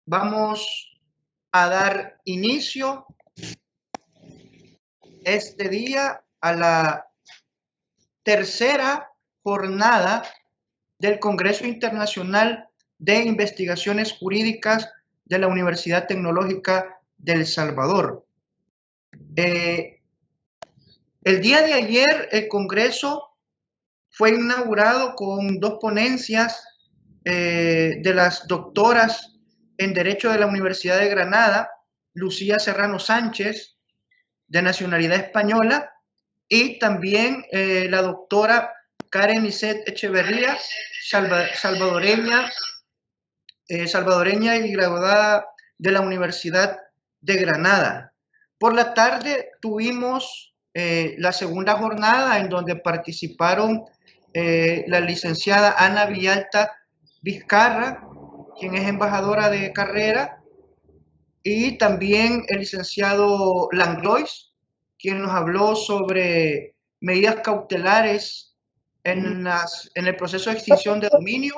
Vamos a dar inicio este día a la tercera jornada del Congreso Internacional de Investigaciones Jurídicas de la Universidad Tecnológica de El Salvador. El día de ayer el Congreso fue inaugurado con dos ponencias de las doctoras en Derecho de la Universidad de Granada, Lucía Serrano Sánchez, de nacionalidad española, y también la doctora Karen Lisset Echeverría, salvadoreña y graduada de la Universidad de Granada. Por la tarde tuvimos la segunda jornada en donde participaron la licenciada Ana Villalta Vizcarra, quien es embajadora de carrera, y también el licenciado Langlois, quien nos habló sobre medidas cautelares en el proceso de extinción de dominio.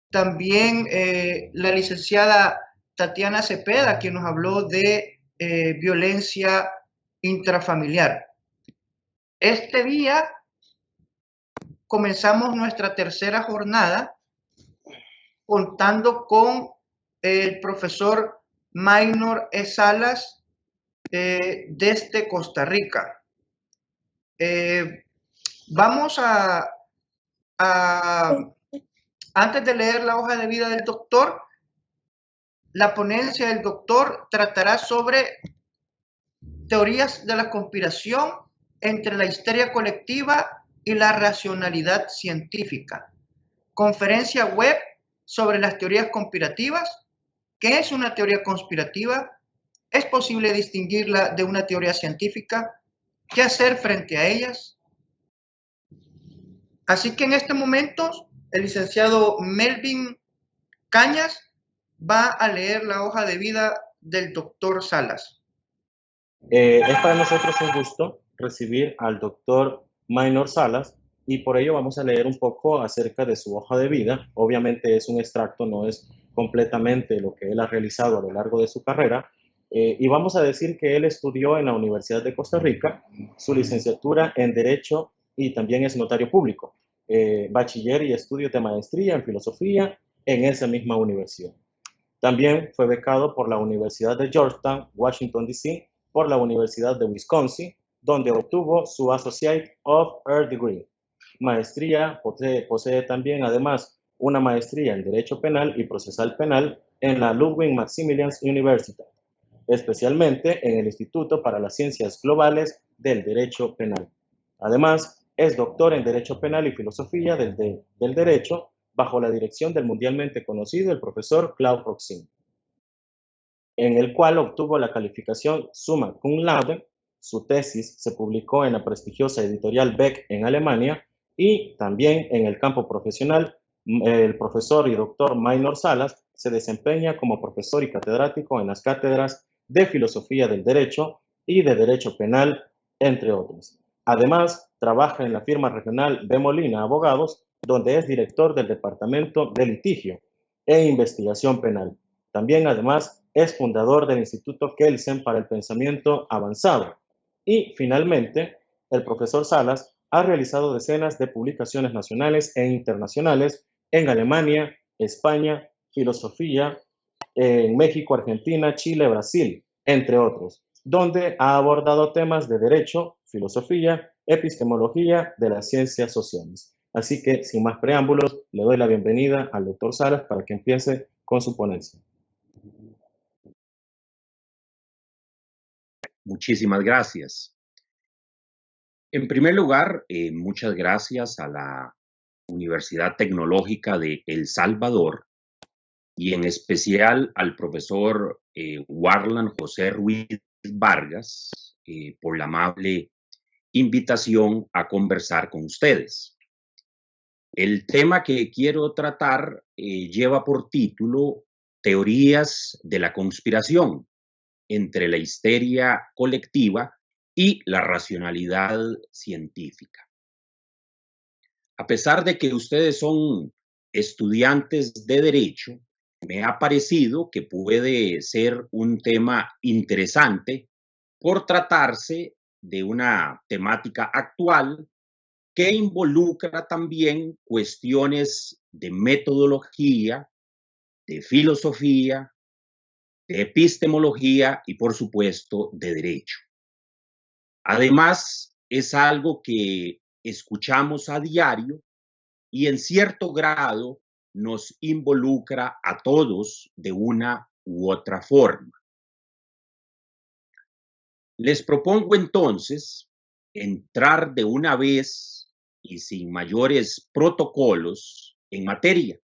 También la licenciada Tatiana Cepeda, quien nos habló de violencia intrafamiliar. Este día comenzamos nuestra tercera jornada contando con el profesor Maynor E. Salas desde Costa Rica. Vamos antes de leer la hoja de vida del doctor, la ponencia del doctor tratará sobre teorías de la conspiración entre la histeria colectiva y la racionalidad científica. Conferencia web sobre las teorías conspirativas. ¿Qué es una teoría conspirativa? ¿Es posible distinguirla de una teoría científica? ¿Qué hacer frente a ellas? Así que en este momento el licenciado Melvin Cañas va a leer la hoja de vida del doctor Salas. Es para nosotros un gusto recibir al doctor Maynor Salas y por ello vamos a leer un poco acerca de su hoja de vida. Obviamente es un extracto, no es completamente lo que él ha realizado a lo largo de su carrera. Y vamos a decir que él estudió en la Universidad de Costa Rica, su licenciatura en Derecho y también es notario público, bachiller y estudios de maestría en filosofía en esa misma universidad. También fue becado por la Universidad de Georgetown, Washington, D.C., por la Universidad de Wisconsin, donde obtuvo su Associate of Arts degree. Maestría, posee también además una maestría en Derecho Penal y Procesal Penal en la Ludwig Maximilian University, especialmente en el Instituto para las Ciencias Globales del Derecho Penal. Además, es doctor en Derecho Penal y Filosofía del Derecho bajo la dirección del mundialmente conocido el profesor Claude Roxin, en el cual obtuvo la calificación summa cum laude. Su tesis se publicó en la prestigiosa editorial Beck en Alemania y también en el campo profesional. El profesor y doctor Maynor Salas se desempeña como profesor y catedrático en las cátedras de Filosofía del Derecho y de Derecho Penal, entre otros. Además, trabaja en la firma regional de Molina Abogados, donde es director del Departamento de Litigio e Investigación Penal. También, además, es fundador del Instituto Kelsen para el Pensamiento Avanzado. Y, finalmente, el profesor Salas ha realizado decenas de publicaciones nacionales e internacionales en Alemania, España, filosofía, en México, Argentina, Chile, Brasil, entre otros, donde ha abordado temas de derecho, filosofía, epistemología de las ciencias sociales. Así que, sin más preámbulos, le doy la bienvenida al doctor Salas para que empiece con su ponencia. Muchísimas gracias. En primer lugar, muchas gracias a la Universidad Tecnológica de El Salvador y en especial al profesor Warlan José Ruiz Vargas por la amable invitación a conversar con ustedes. El tema que quiero tratar lleva por título Teorías de la conspiración entre la histeria colectiva y la racionalidad científica. A pesar de que ustedes son estudiantes de Derecho, me ha parecido que puede ser un tema interesante por tratarse de una temática actual que involucra también cuestiones de metodología, de filosofía, de epistemología y, por supuesto, de derecho. Además, es algo que escuchamos a diario y en cierto grado nos involucra a todos de una u otra forma. Les propongo entonces entrar de una vez y sin mayores protocolos en materia.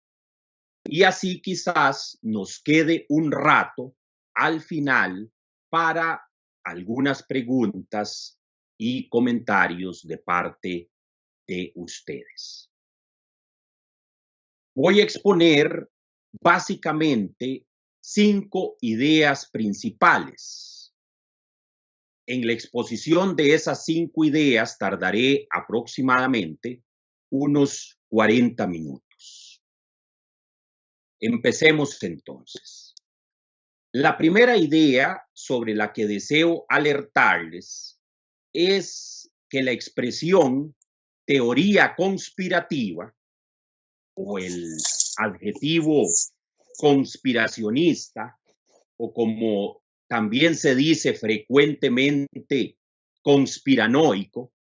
Y así quizás nos quede un rato al final para algunas preguntas y comentarios de parte de ustedes. Voy a exponer básicamente 5 ideas principales. En la exposición de esas 5 ideas tardaré aproximadamente unos 40 minutos. Empecemos entonces. La primera idea sobre la que deseo alertarles es que la expresión teoría conspirativa o el adjetivo conspiracionista, o como también se dice frecuentemente conspiranoico,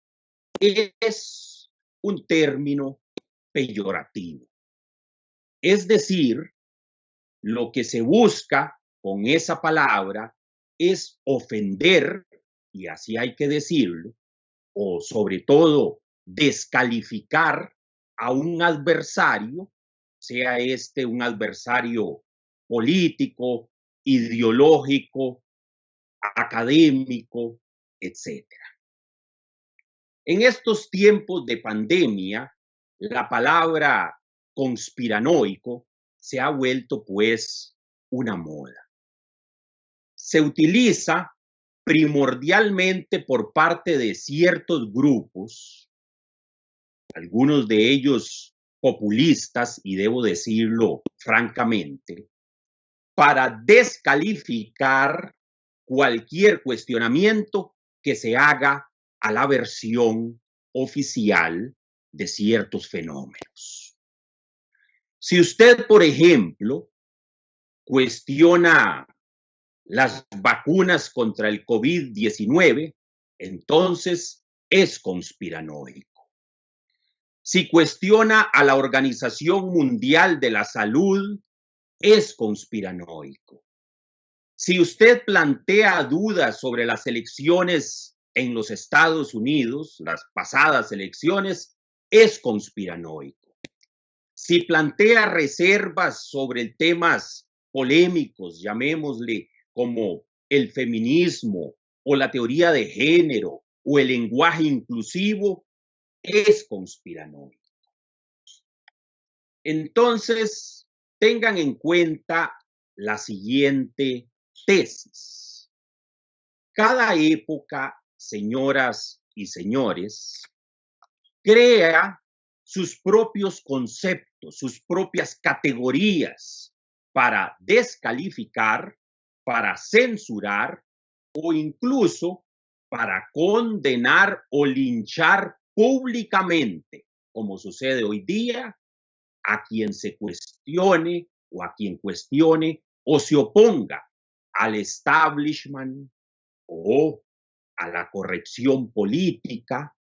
es un término peyorativo. Es decir, lo que se busca con esa palabra es ofender, y así hay que decirlo, o sobre todo descalificar a un adversario, sea este un adversario político, ideológico, académico, etc. En estos tiempos de pandemia, la palabra conspiranoico se ha vuelto pues una moda. Se utiliza primordialmente por parte de ciertos grupos, algunos de ellos populistas, y debo decirlo francamente, para descalificar cualquier cuestionamiento que se haga a la versión oficial de ciertos fenómenos. Si usted, por ejemplo, cuestiona las vacunas contra el COVID-19, entonces es conspiranoico. Si cuestiona a la Organización Mundial de la Salud, es conspiranoico. Si usted plantea dudas sobre las elecciones en los Estados Unidos, las pasadas elecciones, es conspiranoico. Si plantea reservas sobre temas polémicos, llamémosle como el feminismo o la teoría de género o el lenguaje inclusivo, es conspiranoico. Entonces, tengan en cuenta la siguiente tesis. Cada época, señoras y señores, crea sus propios conceptos, sus propias categorías para descalificar, para censurar o incluso para condenar o linchar públicamente, como sucede hoy día, a quien se cuestione o a quien cuestione o se oponga al establishment o a la corrección política,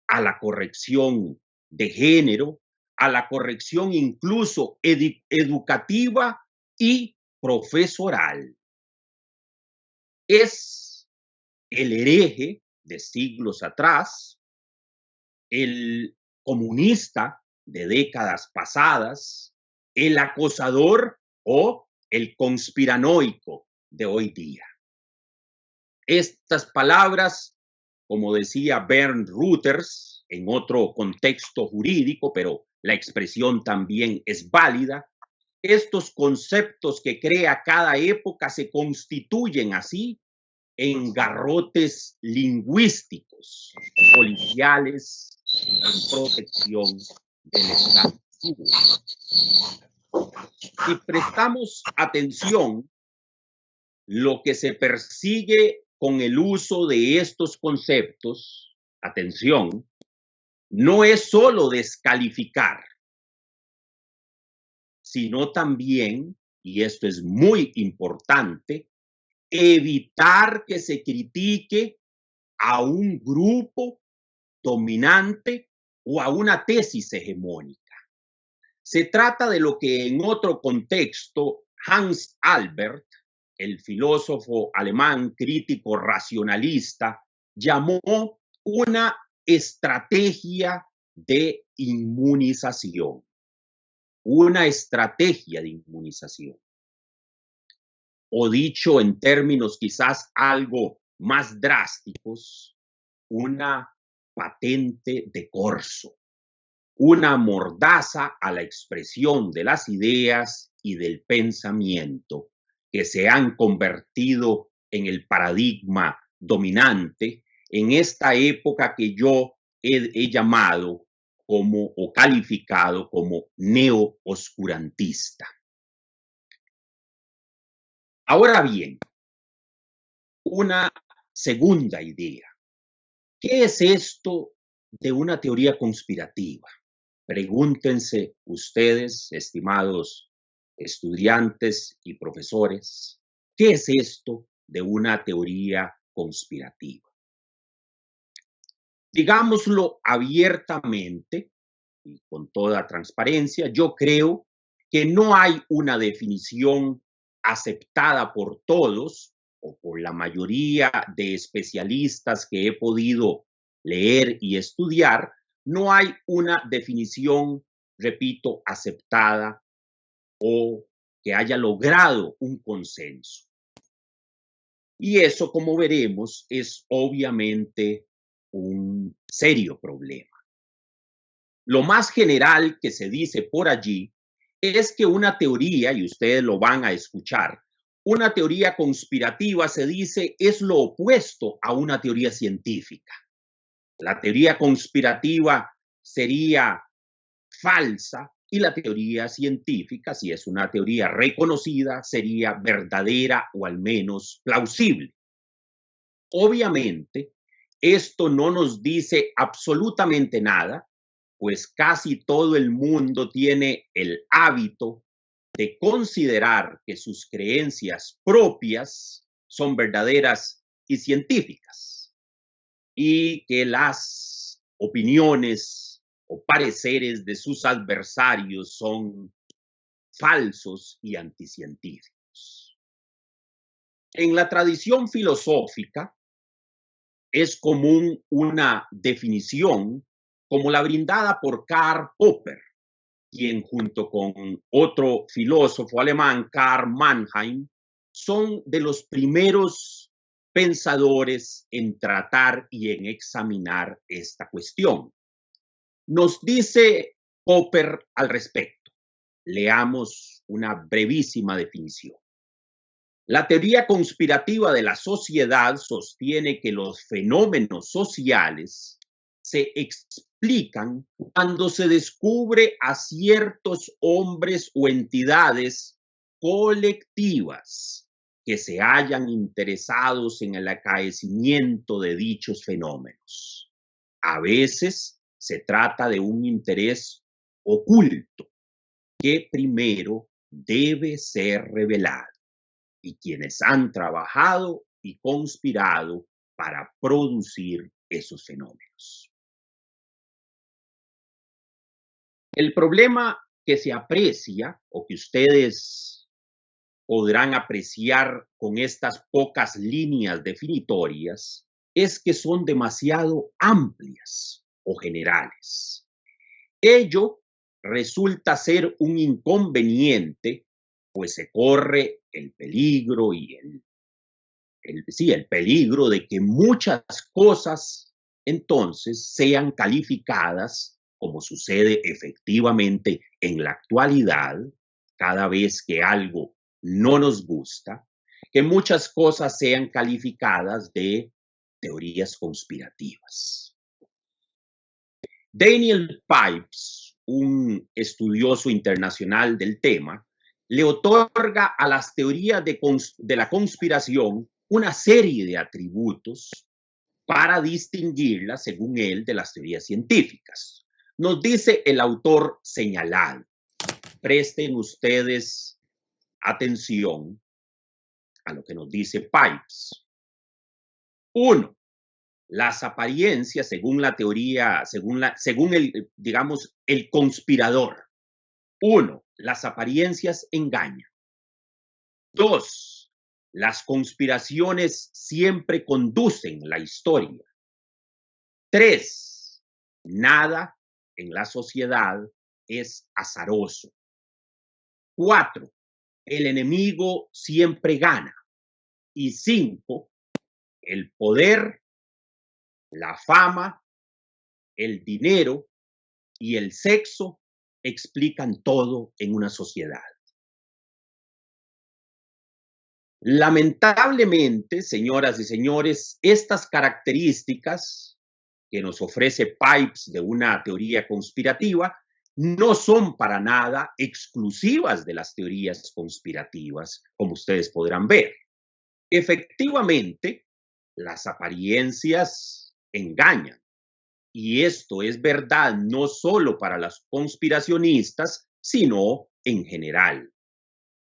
a la corrección de género, a la corrección incluso educativa y profesoral. Es el hereje de siglos atrás, el comunista de décadas pasadas, el acosador o el conspiranoico de hoy día. Estas palabras, como decía Bernd Reuters, en otro contexto jurídico, pero la expresión también es válida, estos conceptos que crea cada época se constituyen así en garrotes lingüísticos, policiales, en protección del Estado. si prestamos atención, lo que se persigue con el uso de estos conceptos, atención, no es solo descalificar, sino también, y esto es muy importante, evitar que se critique a un grupo dominante o a una tesis hegemónica. Se trata de lo que en otro contexto Hans Albert, el filósofo alemán crítico racionalista, llamó una estrategia de inmunización. Una estrategia de inmunización. O dicho en términos quizás algo más drásticos, una patente de corso, una mordaza a la expresión de las ideas y del pensamiento que se han convertido en el paradigma dominante en esta época que yo he llamado como o calificado como neo-oscurantista. Ahora bien, una segunda idea. ¿Qué es esto de una teoría conspirativa? Pregúntense ustedes, estimados estudiantes y profesores, ¿qué es esto de una teoría conspirativa? Digámoslo abiertamente y con toda transparencia, yo creo que no hay una definición aceptada por todos o por la mayoría de especialistas que he podido leer y estudiar, no hay una definición, repito, aceptada o que haya logrado un consenso. Y eso, como veremos, es obviamente un serio problema. Lo más general que se dice por allí es que una teoría, y ustedes lo van a escuchar, una teoría conspirativa se dice es lo opuesto a una teoría científica. La teoría conspirativa sería falsa y la teoría científica, si es una teoría reconocida, sería verdadera o al menos plausible. Obviamente, esto no nos dice absolutamente nada, pues casi todo el mundo tiene el hábito de considerar que sus creencias propias son verdaderas y científicas, y que las opiniones o pareceres de sus adversarios son falsos y anticientíficos. En la tradición filosófica es común una definición como la brindada por Karl Popper, quien junto con otro filósofo alemán, Karl Mannheim, son de los primeros pensadores en tratar y en examinar esta cuestión. Nos dice Popper al respecto. Leamos una brevísima definición. La teoría conspirativa de la sociedad sostiene que los fenómenos sociales se explican cuando se descubre a ciertos hombres o entidades colectivas que se hayan interesados en el acaecimiento de dichos fenómenos. A veces se trata de un interés oculto que primero debe ser revelado, y quienes han trabajado y conspirado para producir esos fenómenos. El problema que se aprecia o que ustedes podrán apreciar con estas pocas líneas definitorias es que son demasiado amplias o generales. Ello resulta ser un inconveniente, pues se corre el peligro y el peligro de que muchas cosas entonces sean calificadas, como sucede efectivamente en la actualidad, cada vez que algo no nos gusta, que muchas cosas sean calificadas de teorías conspirativas. Daniel Pipes, un estudioso internacional del tema, le otorga a las teorías de la conspiración una serie de atributos para distinguirlas, según él, de las teorías científicas. Nos dice el autor señalado. Presten ustedes atención a lo que nos dice Pipes. 1. Las apariencias, según la teoría, según el, digamos, el conspirador. 1. Las apariencias engañan. 2. Las conspiraciones siempre conducen la historia. 3. Nada en la sociedad es azaroso. 4. El enemigo siempre gana. Y 5. El poder, la fama, el dinero y el sexo explican todo en una sociedad. Lamentablemente, señoras y señores, estas características que nos ofrece Pipes de una teoría conspirativa no son para nada exclusivas de las teorías conspirativas, como ustedes podrán ver. Efectivamente, las apariencias engañan. Y esto es verdad no solo para los conspiracionistas, sino en general.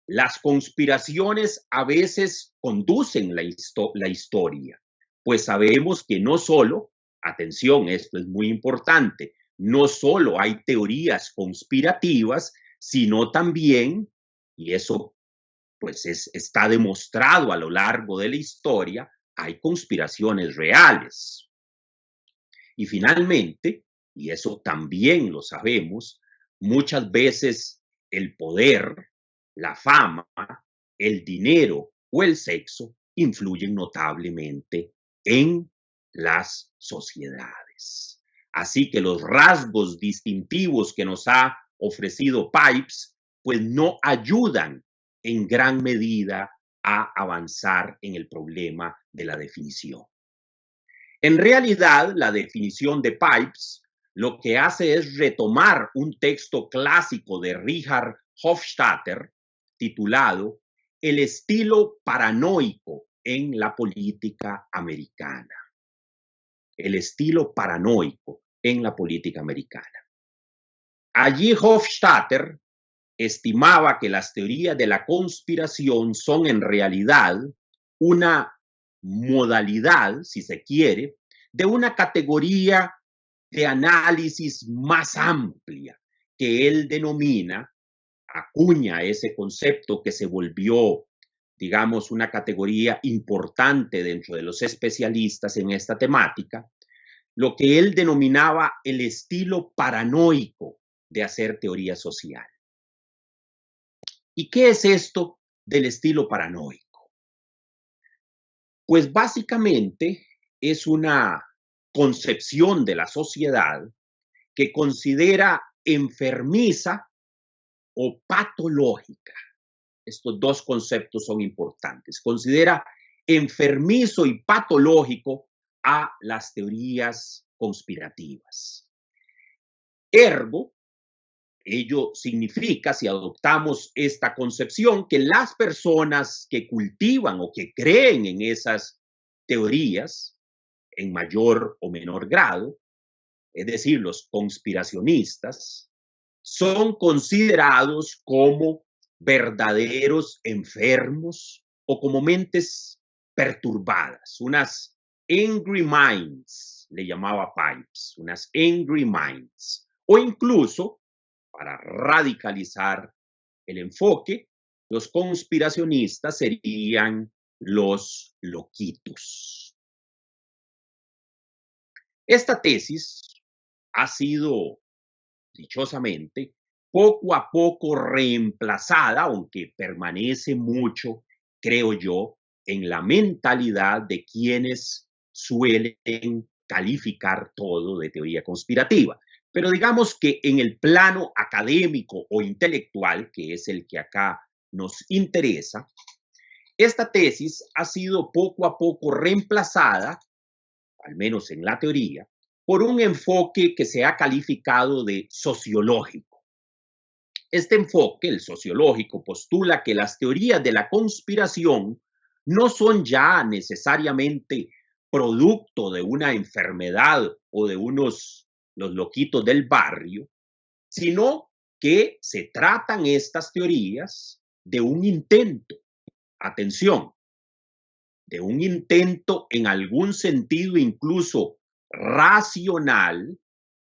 Las conspiraciones a veces conducen la historia, pues sabemos que no solo, atención, esto es muy importante, no solo hay teorías conspirativas, sino también, y eso pues está demostrado a lo largo de la historia, hay conspiraciones reales. Y finalmente, y eso también lo sabemos, muchas veces el poder, la fama, el dinero o el sexo influyen notablemente en las sociedades. Así que los rasgos distintivos que nos ha ofrecido Pipes, pues no ayudan en gran medida a avanzar en el problema de la definición. En realidad, la definición de Pipes lo que hace es retomar un texto clásico de Richard Hofstadter titulado El estilo paranoico en la política americana. El estilo paranoico en la política americana. Allí Hofstadter estimaba que las teorías de la conspiración son en realidad una modalidad, si se quiere, de una categoría de análisis más amplia que él denomina, acuña ese concepto que se volvió, digamos, una categoría importante dentro de los especialistas en esta temática, lo que él denominaba el estilo paranoico de hacer teoría social. ¿Y qué es esto del estilo paranoico? Pues básicamente es una concepción de la sociedad que considera enfermiza o patológica. Estos dos conceptos son importantes. Considera enfermizo y patológico a las teorías conspirativas. Ergo, ello significa, si adoptamos esta concepción, que las personas que cultivan o que creen en esas teorías, en mayor o menor grado, es decir, los conspiracionistas, son considerados como verdaderos enfermos o como mentes perturbadas, unas angry minds, le llamaba Pipes, unas angry minds, o incluso, para radicalizar el enfoque, los conspiracionistas serían los loquitos. Esta tesis ha sido, dichosamente, poco a poco reemplazada, aunque permanece mucho, creo yo, en la mentalidad de quienes suelen calificar todo de teoría conspirativa. Pero digamos que en el plano académico o intelectual, que es el que acá nos interesa, esta tesis ha sido poco a poco reemplazada, al menos en la teoría, por un enfoque que se ha calificado de sociológico. Este enfoque, el sociológico, postula que las teorías de la conspiración no son ya necesariamente producto de una enfermedad o de los loquitos del barrio, sino que se tratan estas teorías de un intento, atención, de un intento en algún sentido incluso racional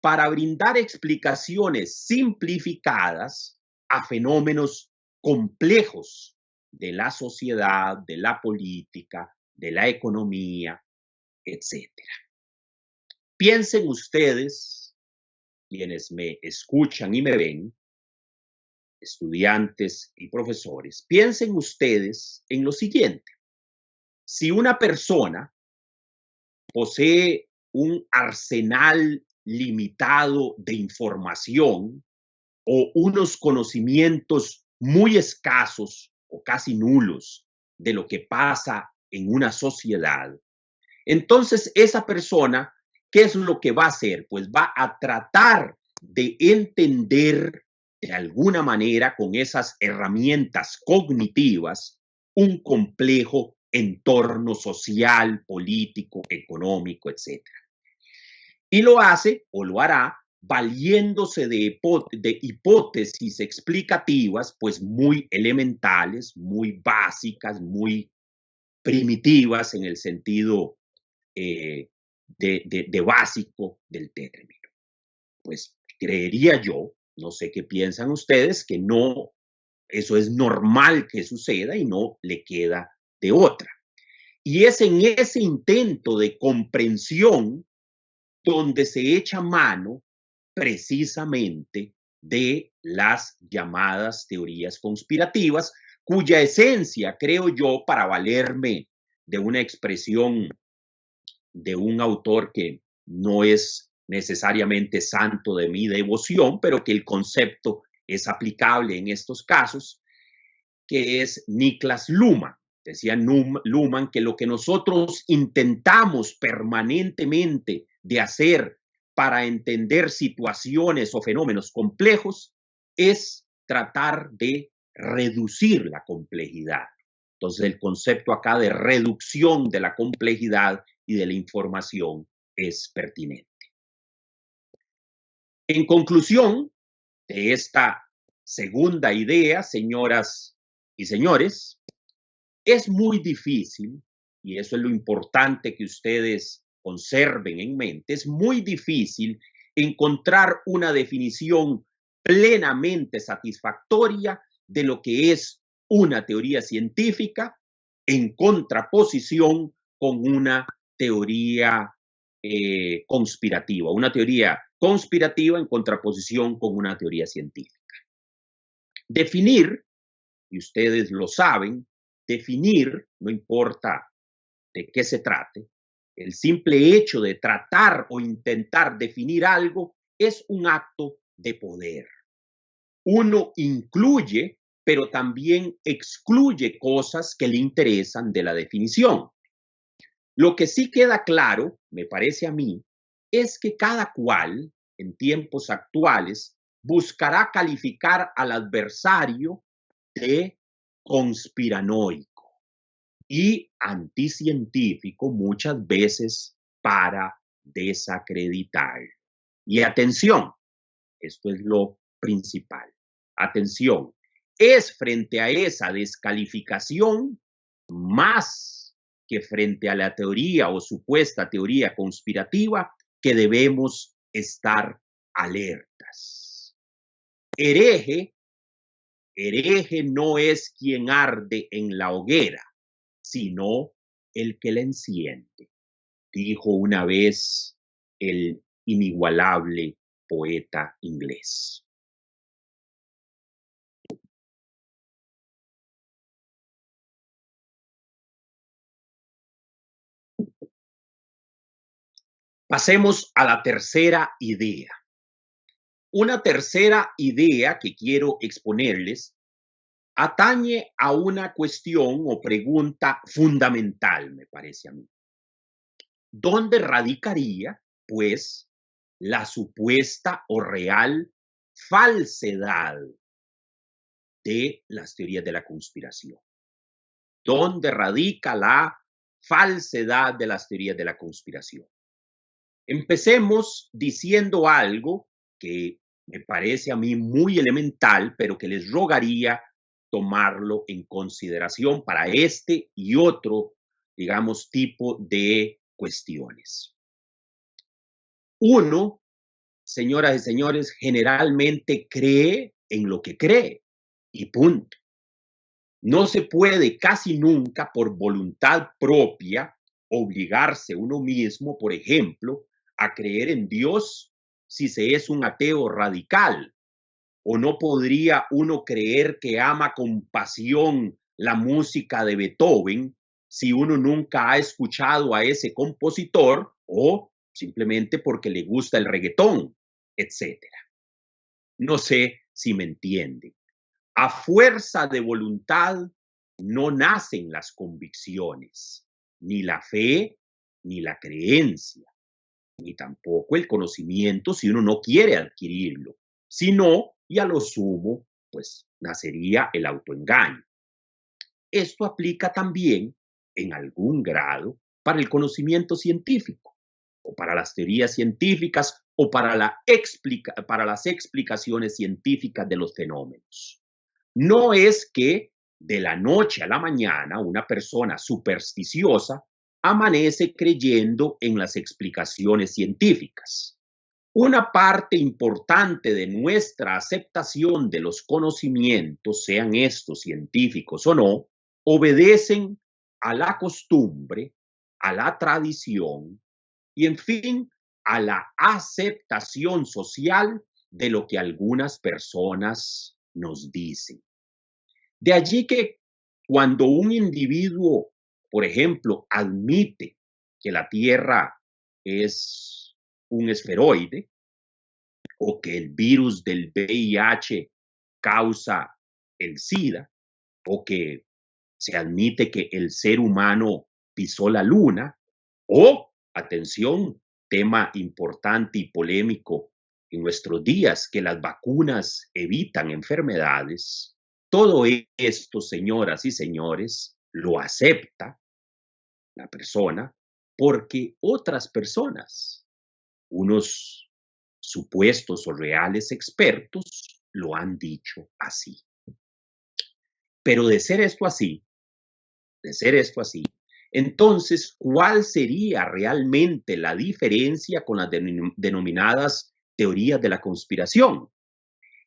para brindar explicaciones simplificadas a fenómenos complejos de la sociedad, de la política, de la economía, etc. Piensen ustedes, quienes me escuchan y me ven, estudiantes y profesores, piensen ustedes en lo siguiente. Si una persona posee un arsenal limitado de información o unos conocimientos muy escasos o casi nulos de lo que pasa en una sociedad, entonces esa persona, ¿qué es lo que va a hacer? Pues va a tratar de entender de alguna manera con esas herramientas cognitivas un complejo entorno social, político, económico, etc. Y lo hace o lo hará valiéndose de hipótesis explicativas, pues muy elementales, muy básicas, muy primitivas en el sentido de básico del término. Pues creería yo, no sé qué piensan ustedes, que no, eso es normal que suceda y no le queda de otra. Y es en ese intento de comprensión donde se echa mano precisamente de las llamadas teorías conspirativas, cuya esencia, creo yo, para valerme de una expresión de un autor que no es necesariamente santo de mi devoción, pero que el concepto es aplicable en estos casos, que es Niklas Luhmann. Decía Luhmann que lo que nosotros intentamos permanentemente de hacer para entender situaciones o fenómenos complejos es tratar de reducir la complejidad. Entonces, el concepto acá de reducción de la complejidad y de la información es pertinente. En conclusión de esta segunda idea, señoras y señores, es muy difícil, y eso es lo importante que ustedes conserven en mente, es muy difícil encontrar una definición plenamente satisfactoria de lo que es una teoría científica en contraposición con una teoría conspirativa, una teoría conspirativa en contraposición con una teoría científica. Definir, y ustedes lo saben, definir, no importa de qué se trate, el simple hecho de tratar o intentar definir algo es un acto de poder. Uno incluye, pero también excluye cosas que le interesan de la definición. Lo que sí queda claro, me parece a mí, es que cada cual, en tiempos actuales, buscará calificar al adversario de conspiranoico y anticientífico muchas veces para desacreditar. Y atención, esto es lo principal. Atención, es frente a esa descalificación más que frente a la teoría o supuesta teoría conspirativa que debemos estar alertas. Hereje no es quien arde en la hoguera, sino el que la enciende, dijo una vez el inigualable poeta inglés. Pasemos a la tercera idea. Una tercera idea que quiero exponerles atañe a una cuestión o pregunta fundamental, me parece a mí. ¿Dónde radicaría, pues, la supuesta o real falsedad de las teorías de la conspiración. ¿Dónde radica la falsedad de las teorías de la conspiración? Empecemos diciendo algo que me parece a mí muy elemental, pero que les rogaría tomarlo en consideración para este y otro, digamos, tipo de cuestiones. Uno, señoras y señores, generalmente cree en lo que cree y punto. No se puede casi nunca por voluntad propia obligarse uno mismo, por ejemplo, a creer en Dios si se es un ateo radical. ¿O no podría uno creer que ama con pasión la música de Beethoven si uno nunca ha escuchado a ese compositor o simplemente porque le gusta el reggaetón, etcétera? No sé si me entienden. A fuerza de voluntad no nacen las convicciones, ni la fe, ni la creencia, ni tampoco el conocimiento si uno no quiere adquirirlo, sino, y a lo sumo, pues nacería el autoengaño. Esto aplica también, en algún grado, para el conocimiento científico, o para las teorías científicas, o para las explicaciones científicas de los fenómenos. No es que de la noche a la mañana una persona supersticiosa amanece creyendo en las explicaciones científicas. Una parte importante de nuestra aceptación de los conocimientos, sean estos científicos o no, obedecen a la costumbre, a la tradición y, en fin, a la aceptación social de lo que algunas personas nos dicen. De allí que cuando un individuo, por ejemplo, admite que la Tierra es un esferoide o que el virus del VIH causa el SIDA o que se admite que el ser humano pisó la luna o, atención, tema importante y polémico en nuestros días, que las vacunas evitan enfermedades. Todo esto, señoras y señores, lo acepta la persona porque otras personas, unos supuestos o reales expertos, lo han dicho así. Pero de ser esto así, entonces, ¿cuál sería realmente la diferencia con las denominadas teorías de la conspiración?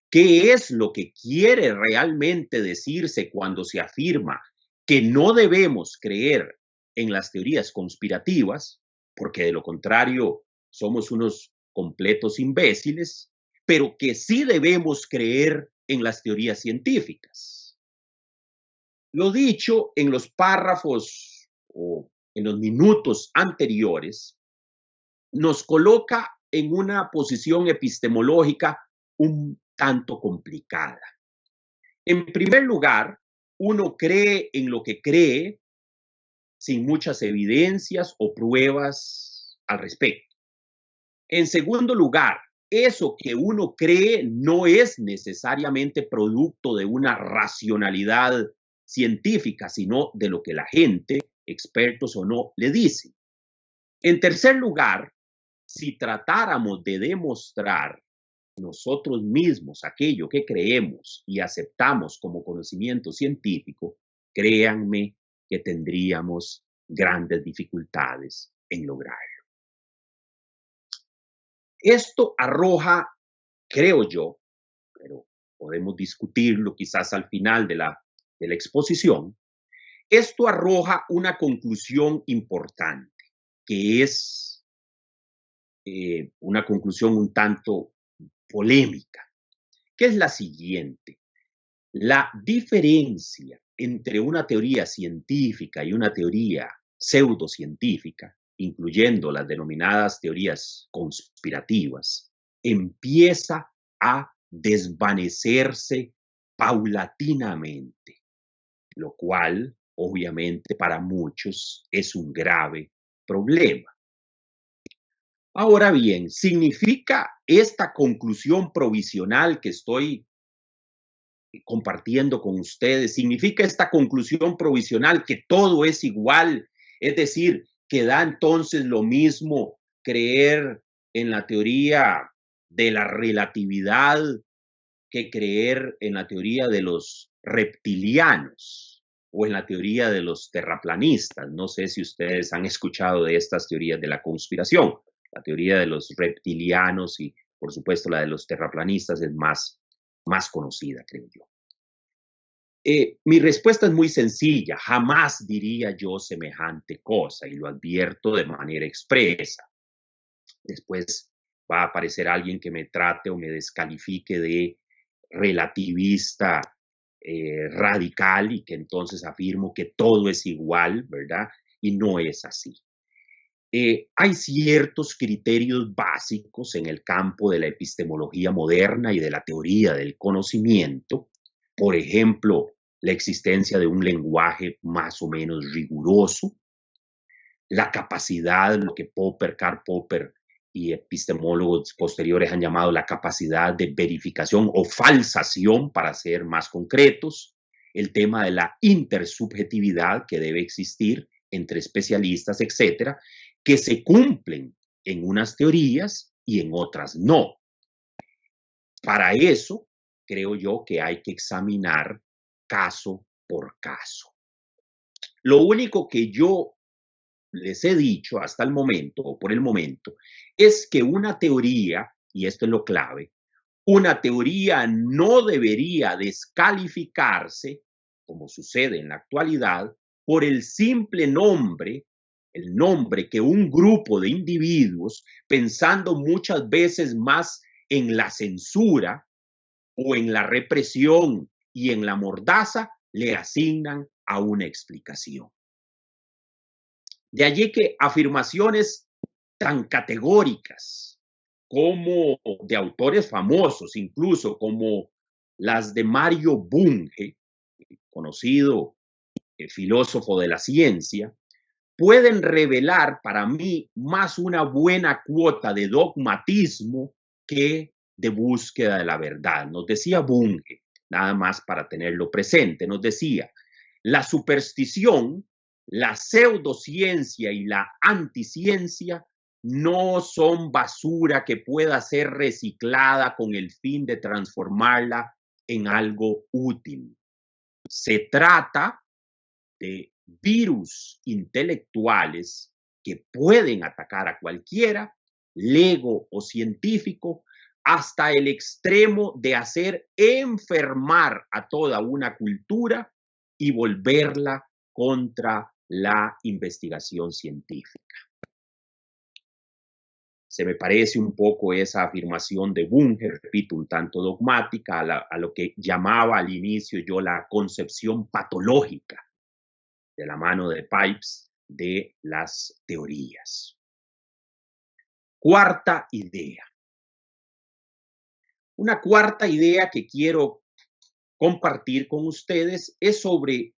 ¿Qué es lo que quiere realmente decirse cuando se afirma que no debemos creer en las teorías conspirativas, porque de lo contrario somos unos completos imbéciles, pero que sí debemos creer en las teorías científicas? Lo dicho en los párrafos o en los minutos anteriores nos coloca en una posición epistemológica un tanto complicada. En primer lugar, uno cree en lo que cree sin muchas evidencias o pruebas al respecto. En segundo lugar, eso que uno cree no es necesariamente producto de una racionalidad científica, sino de lo que la gente, expertos o no, le dicen. En tercer lugar, si tratáramos de demostrar nosotros mismos aquello que creemos y aceptamos como conocimiento científico, créanme que tendríamos grandes dificultades en lograrlo. Esto arroja, creo yo, pero podemos discutirlo quizás al final de la exposición, esto arroja una conclusión importante, que es una conclusión un tanto polémica, que es la siguiente. La diferencia entre una teoría científica y una teoría pseudocientífica, incluyendo las denominadas teorías conspirativas, empieza a desvanecerse paulatinamente, lo cual, obviamente, para muchos es un grave problema. Ahora bien, ¿significa esta conclusión provisional que estoy compartiendo con ustedes. ¿Significa esta conclusión provisional que todo es igual? Es decir, que da entonces lo mismo creer en la teoría de la relatividad que creer en la teoría de los reptilianos o en la teoría de los terraplanistas. No sé si ustedes han escuchado de estas teorías de la conspiración. La teoría de los reptilianos y, por supuesto, la de los terraplanistas es más conocida, creo yo. Mi respuesta es muy sencilla. Jamás diría yo semejante cosa y lo advierto de manera expresa. Después va a aparecer alguien que me trate o me descalifique de relativista radical y que entonces afirmo que todo es igual, ¿verdad? Y no es así. Hay ciertos criterios básicos en el campo de la epistemología moderna y de la teoría del conocimiento. Por ejemplo, la existencia de un lenguaje más o menos riguroso, la capacidad, lo que Karl Popper y epistemólogos posteriores han llamado la capacidad de verificación o falsación, para ser más concretos, el tema de la intersubjetividad que debe existir entre especialistas, etcétera, que se cumplen en unas teorías y en otras no. Para eso, creo yo que hay que examinar caso por caso. Lo único que yo les he dicho hasta el momento, o por el momento, es que una teoría, y esto es lo clave, una teoría no debería descalificarse, como sucede en la actualidad, por el simple nombre, el nombre que un grupo de individuos, pensando muchas veces más en la censura o en la represión y en la mordaza, le asignan a una explicación. De allí que afirmaciones tan categóricas como de autores famosos, incluso como las de Mario Bunge, conocido filósofo de la ciencia, pueden revelar para mí más una buena cuota de dogmatismo que de búsqueda de la verdad. Nos decía Bunge, nada más para tenerlo presente, nos decía, la superstición, la pseudociencia y la anticiencia no son basura que pueda ser reciclada con el fin de transformarla en algo útil. Se trata de virus intelectuales que pueden atacar a cualquiera, lego o científico, hasta el extremo de hacer enfermar a toda una cultura y volverla contra la investigación científica. Se me parece un poco esa afirmación de Bunge, repito, un tanto dogmática, a lo que llamaba al inicio yo la concepción patológica de la mano de Pipes de las teorías. Cuarta idea. Una cuarta idea que quiero compartir con ustedes es sobre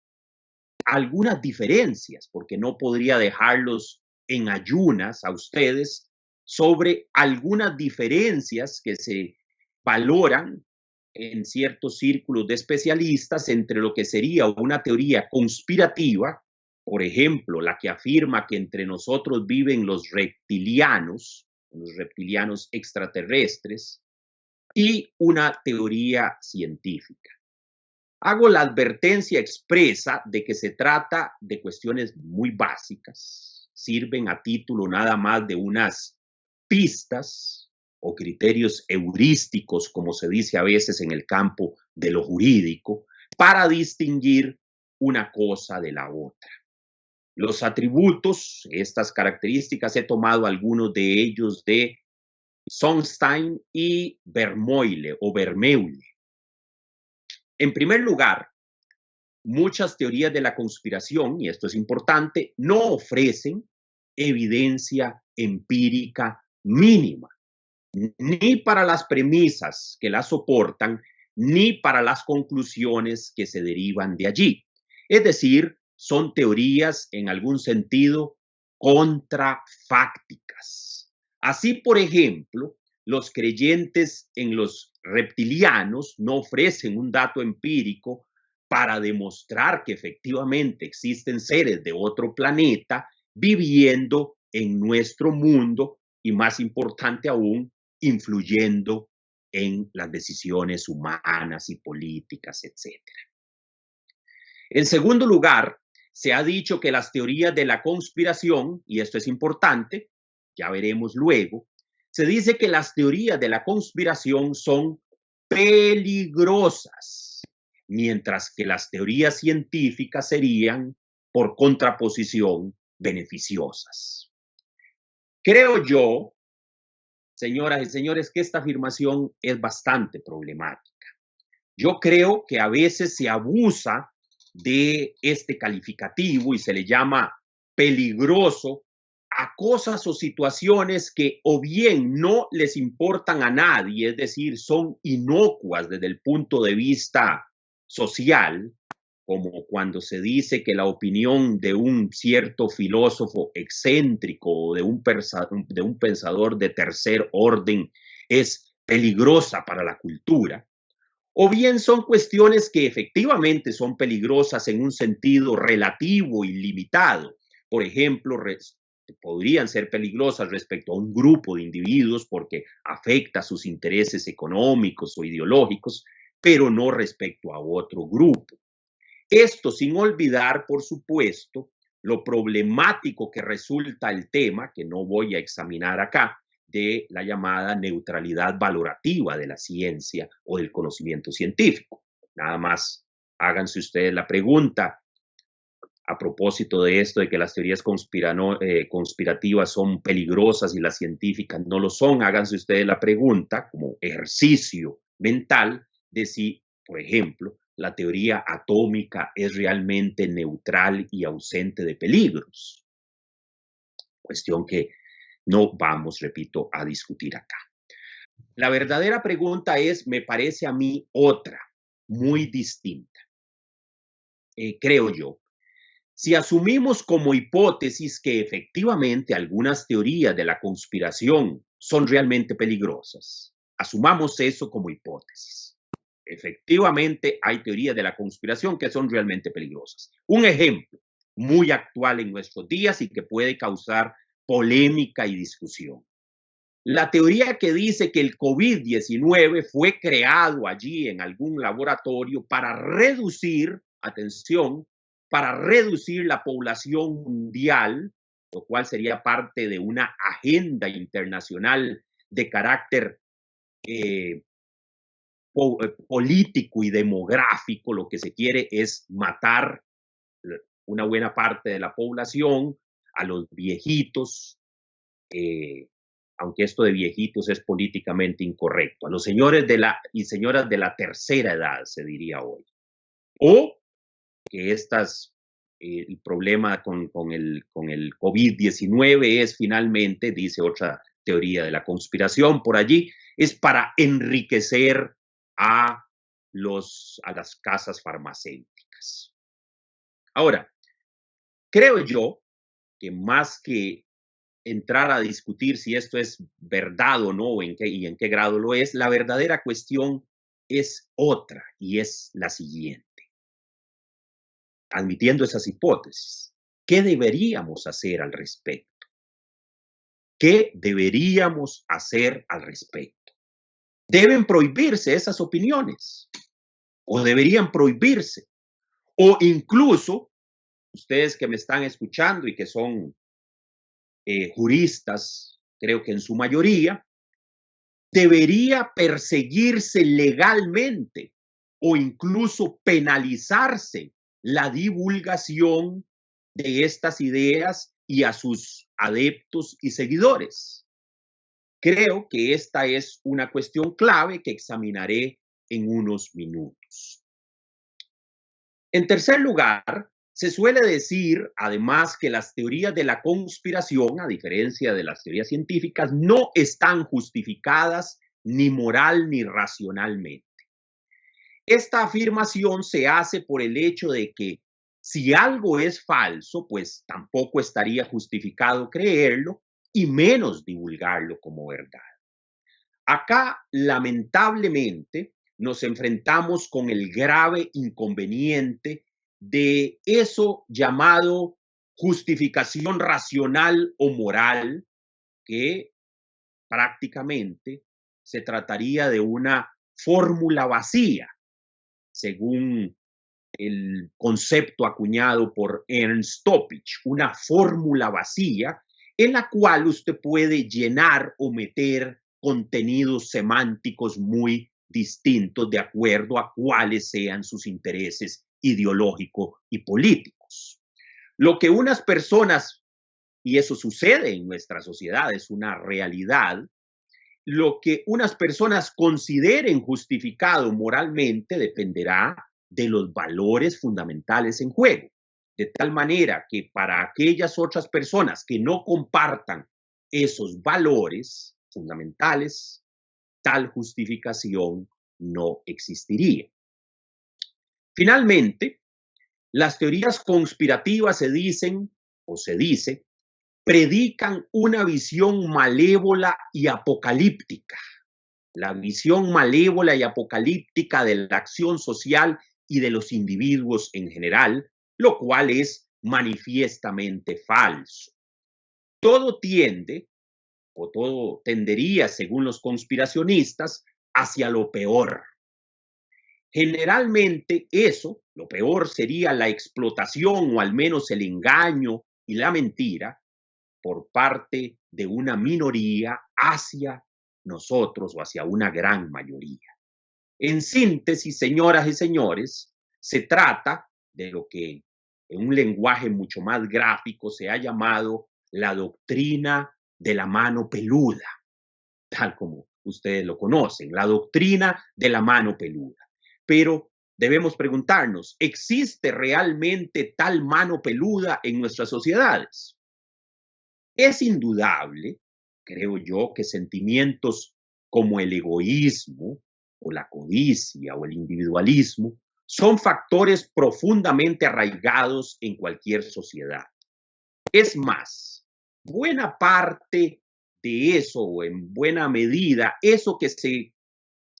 algunas diferencias, porque no podría dejarlos en ayunas a ustedes, sobre algunas diferencias que se valoran en ciertos círculos de especialistas entre lo que sería una teoría conspirativa, por ejemplo, la que afirma que entre nosotros viven los reptilianos extraterrestres, y una teoría científica. Hago la advertencia expresa de que se trata de cuestiones muy básicas, sirven a título nada más de unas pistas o criterios heurísticos, como se dice a veces en el campo de lo jurídico, para distinguir una cosa de la otra. Los atributos, estas características, he tomado algunos de ellos de Sunstein y Vermeulen. En primer lugar, muchas teorías de la conspiración, y esto es importante, no ofrecen evidencia empírica mínima, ni para las premisas que las soportan, ni para las conclusiones que se derivan de allí. Es decir, son teorías en algún sentido contrafácticas. Así, por ejemplo, los creyentes en los reptilianos no ofrecen un dato empírico para demostrar que efectivamente existen seres de otro planeta viviendo en nuestro mundo y, más importante aún, influyendo en las decisiones humanas y políticas, etc. En segundo lugar, se ha dicho que las teorías de la conspiración, y esto es importante, ya veremos luego, se dice que las teorías de la conspiración son peligrosas, mientras que las teorías científicas serían, por contraposición, beneficiosas. Creo yo, señoras y señores, que esta afirmación es bastante problemática. Yo creo que a veces se abusa de este calificativo y se le llama peligroso a cosas o situaciones que o bien no les importan a nadie, es decir, son inocuas desde el punto de vista social, como cuando se dice que la opinión de un cierto filósofo excéntrico o de un pensador de tercer orden es peligrosa para la cultura, o bien son cuestiones que efectivamente son peligrosas en un sentido relativo y limitado. Por ejemplo, podrían ser peligrosas respecto a un grupo de individuos porque afecta sus intereses económicos o ideológicos, pero no respecto a otro grupo. Esto sin olvidar, por supuesto, lo problemático que resulta el tema, que no voy a examinar acá, de la llamada neutralidad valorativa de la ciencia o del conocimiento científico. Nada más háganse ustedes la pregunta a propósito de esto, de que las teorías conspirativas son peligrosas y las científicas no lo son. Háganse ustedes la pregunta como ejercicio mental de si, por ejemplo, la teoría atómica es realmente neutral y ausente de peligros. Cuestión que no vamos, repito, a discutir acá. La verdadera pregunta es, me parece a mí, otra, muy distinta. Creo yo. Si asumimos como hipótesis que efectivamente algunas teorías de la conspiración son realmente peligrosas, asumamos eso como hipótesis. Efectivamente hay teorías de la conspiración que son realmente peligrosas. Un ejemplo muy actual en nuestros días y que puede causar polémica y discusión. La teoría que dice que el COVID-19 fue creado allí en algún laboratorio para reducir, atención, para reducir la población mundial, lo cual sería parte de una agenda internacional de carácter político y demográfico. Lo que se quiere es matar una buena parte de la población, a los viejitos, aunque esto de viejitos es políticamente incorrecto, a los señores y señoras de la tercera edad, se diría hoy. O que el problema con el COVID-19 es finalmente, dice otra teoría de la conspiración por allí, es para enriquecer a las casas farmacéuticas. Ahora, creo yo que más que entrar a discutir si esto es verdad o no, y en qué grado lo es, la verdadera cuestión es otra, y es la siguiente. Admitiendo esas hipótesis, ¿qué deberíamos hacer al respecto? ¿Qué deberíamos hacer al respecto? ¿Deben prohibirse esas opiniones? ¿O deberían prohibirse? O incluso, ustedes que me están escuchando y que son juristas, creo que en su mayoría, debería perseguirse legalmente o incluso penalizarse la divulgación de estas ideas y a sus adeptos y seguidores. Creo que esta es una cuestión clave que examinaré en unos minutos. En tercer lugar, se suele decir, además, que las teorías de la conspiración, a diferencia de las teorías científicas, no están justificadas ni moral ni racionalmente. Esta afirmación se hace por el hecho de que si algo es falso, pues tampoco estaría justificado creerlo y menos divulgarlo como verdad. Acá, lamentablemente, nos enfrentamos con el grave inconveniente de eso llamado justificación racional o moral, que prácticamente se trataría de una fórmula vacía, según el concepto acuñado por Ernst Toppich, una fórmula vacía en la cual usted puede llenar o meter contenidos semánticos muy distintos de acuerdo a cuáles sean sus intereses ideológicos y políticos. Lo que unas personas, y eso sucede en nuestra sociedad, es una realidad, lo que unas personas consideren justificado moralmente dependerá de los valores fundamentales en juego. De tal manera que para aquellas otras personas que no compartan esos valores fundamentales, tal justificación no existiría. Finalmente, las teorías conspirativas se dicen o se dice predican una visión malévola y apocalíptica, la visión malévola y apocalíptica de la acción social y de los individuos en general, lo cual es manifiestamente falso. Todo tiende, o todo tendería, según los conspiracionistas, hacia lo peor. Generalmente eso, lo peor, sería la explotación o al menos el engaño y la mentira por parte de una minoría hacia nosotros o hacia una gran mayoría. En síntesis, señoras y señores, se trata de lo que en un lenguaje mucho más gráfico se ha llamado la doctrina de la mano peluda, tal como ustedes lo conocen, la doctrina de la mano peluda. Pero debemos preguntarnos, ¿existe realmente tal mano peluda en nuestras sociedades? Es indudable, creo yo, que sentimientos como el egoísmo o la codicia o el individualismo son factores profundamente arraigados en cualquier sociedad. Es más, buena parte de eso, o en buena medida, eso que se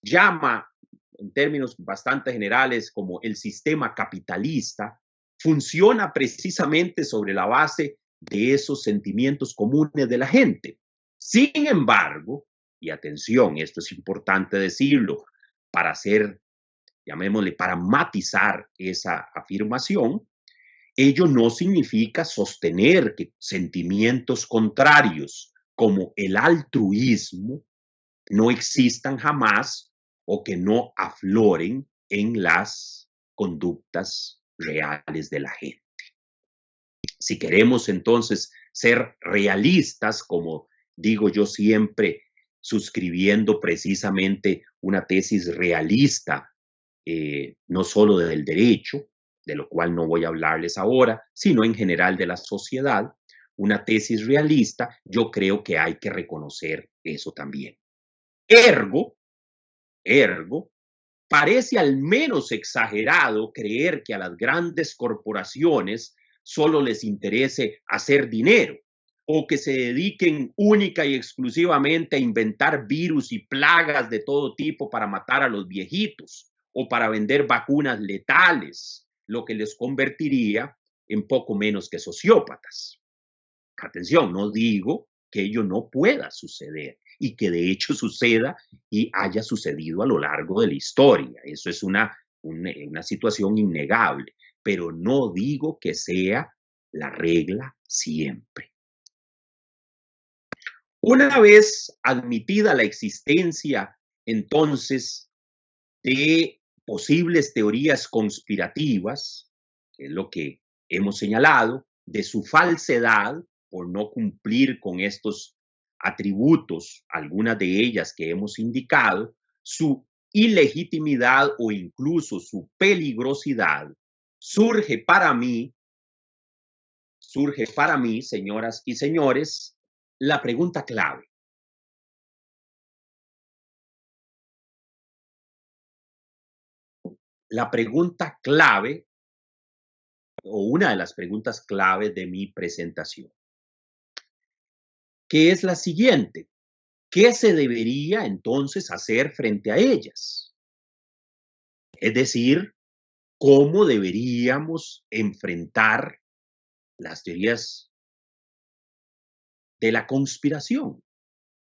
llama, en términos bastante generales, como el sistema capitalista, funciona precisamente sobre la base de esos sentimientos comunes de la gente. Sin embargo, y atención, esto es importante decirlo, para hacer, llamémosle, para matizar esa afirmación, ello no significa sostener que sentimientos contrarios como el altruismo no existan jamás o que no afloren en las conductas reales de la gente. Si queremos entonces ser realistas, como digo yo siempre, suscribiendo precisamente una tesis realista, no solo del derecho, de lo cual no voy a hablarles ahora, sino en general de la sociedad, una tesis realista, yo creo que hay que reconocer eso también. Ergo, parece al menos exagerado creer que a las grandes corporaciones solo les interese hacer dinero o que se dediquen única y exclusivamente a inventar virus y plagas de todo tipo para matar a los viejitos o para vender vacunas letales, lo que les convertiría en poco menos que sociópatas. Atención, no digo que ello no pueda suceder y que de hecho suceda y haya sucedido a lo largo de la historia. Eso es una situación innegable, pero no digo que sea la regla siempre. Una vez admitida la existencia, entonces, de posibles teorías conspirativas, que es lo que hemos señalado, de su falsedad por no cumplir con estos atributos, algunas de ellas que hemos indicado, su ilegitimidad o incluso su peligrosidad, surge para mí, señoras y señores, la pregunta clave. La pregunta clave, o una de las preguntas clave de mi presentación, que es la siguiente. ¿qué se debería entonces hacer frente a ellas? Es decir, ¿cómo deberíamos enfrentar las teorías de la conspiración?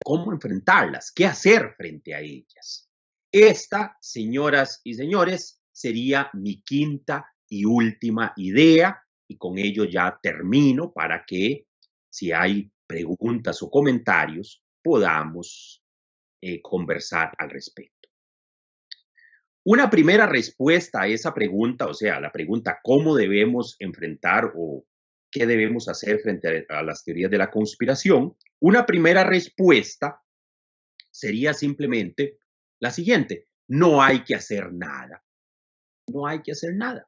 ¿Cómo enfrentarlas? ¿Qué hacer frente a ellas? Esta, señoras y señores, sería mi quinta y última idea, y con ello ya termino para que, si hay preguntas o comentarios, podamos conversar al respecto. Una primera respuesta a esa pregunta, o sea, la pregunta ¿cómo debemos enfrentar o qué debemos hacer frente a las teorías de la conspiración? Una primera respuesta sería simplemente la siguiente: no hay que hacer nada. No hay que hacer nada.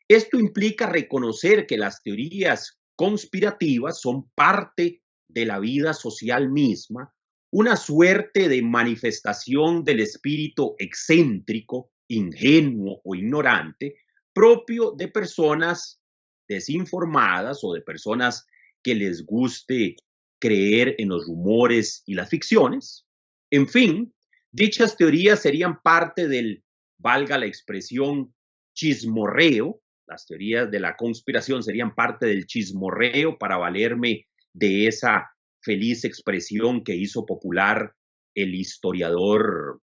Esto implica reconocer que las teorías conspirativas son parte de la vida social misma, una suerte de manifestación del espíritu excéntrico, ingenuo o ignorante, propio de personas desinformadas o de personas que les guste creer en los rumores y las ficciones. En fin, dichas teorías serían parte del, valga la expresión, chismorreo. Las teorías de la conspiración serían parte del chismorreo, para valerme de esa feliz expresión que hizo popular el historiador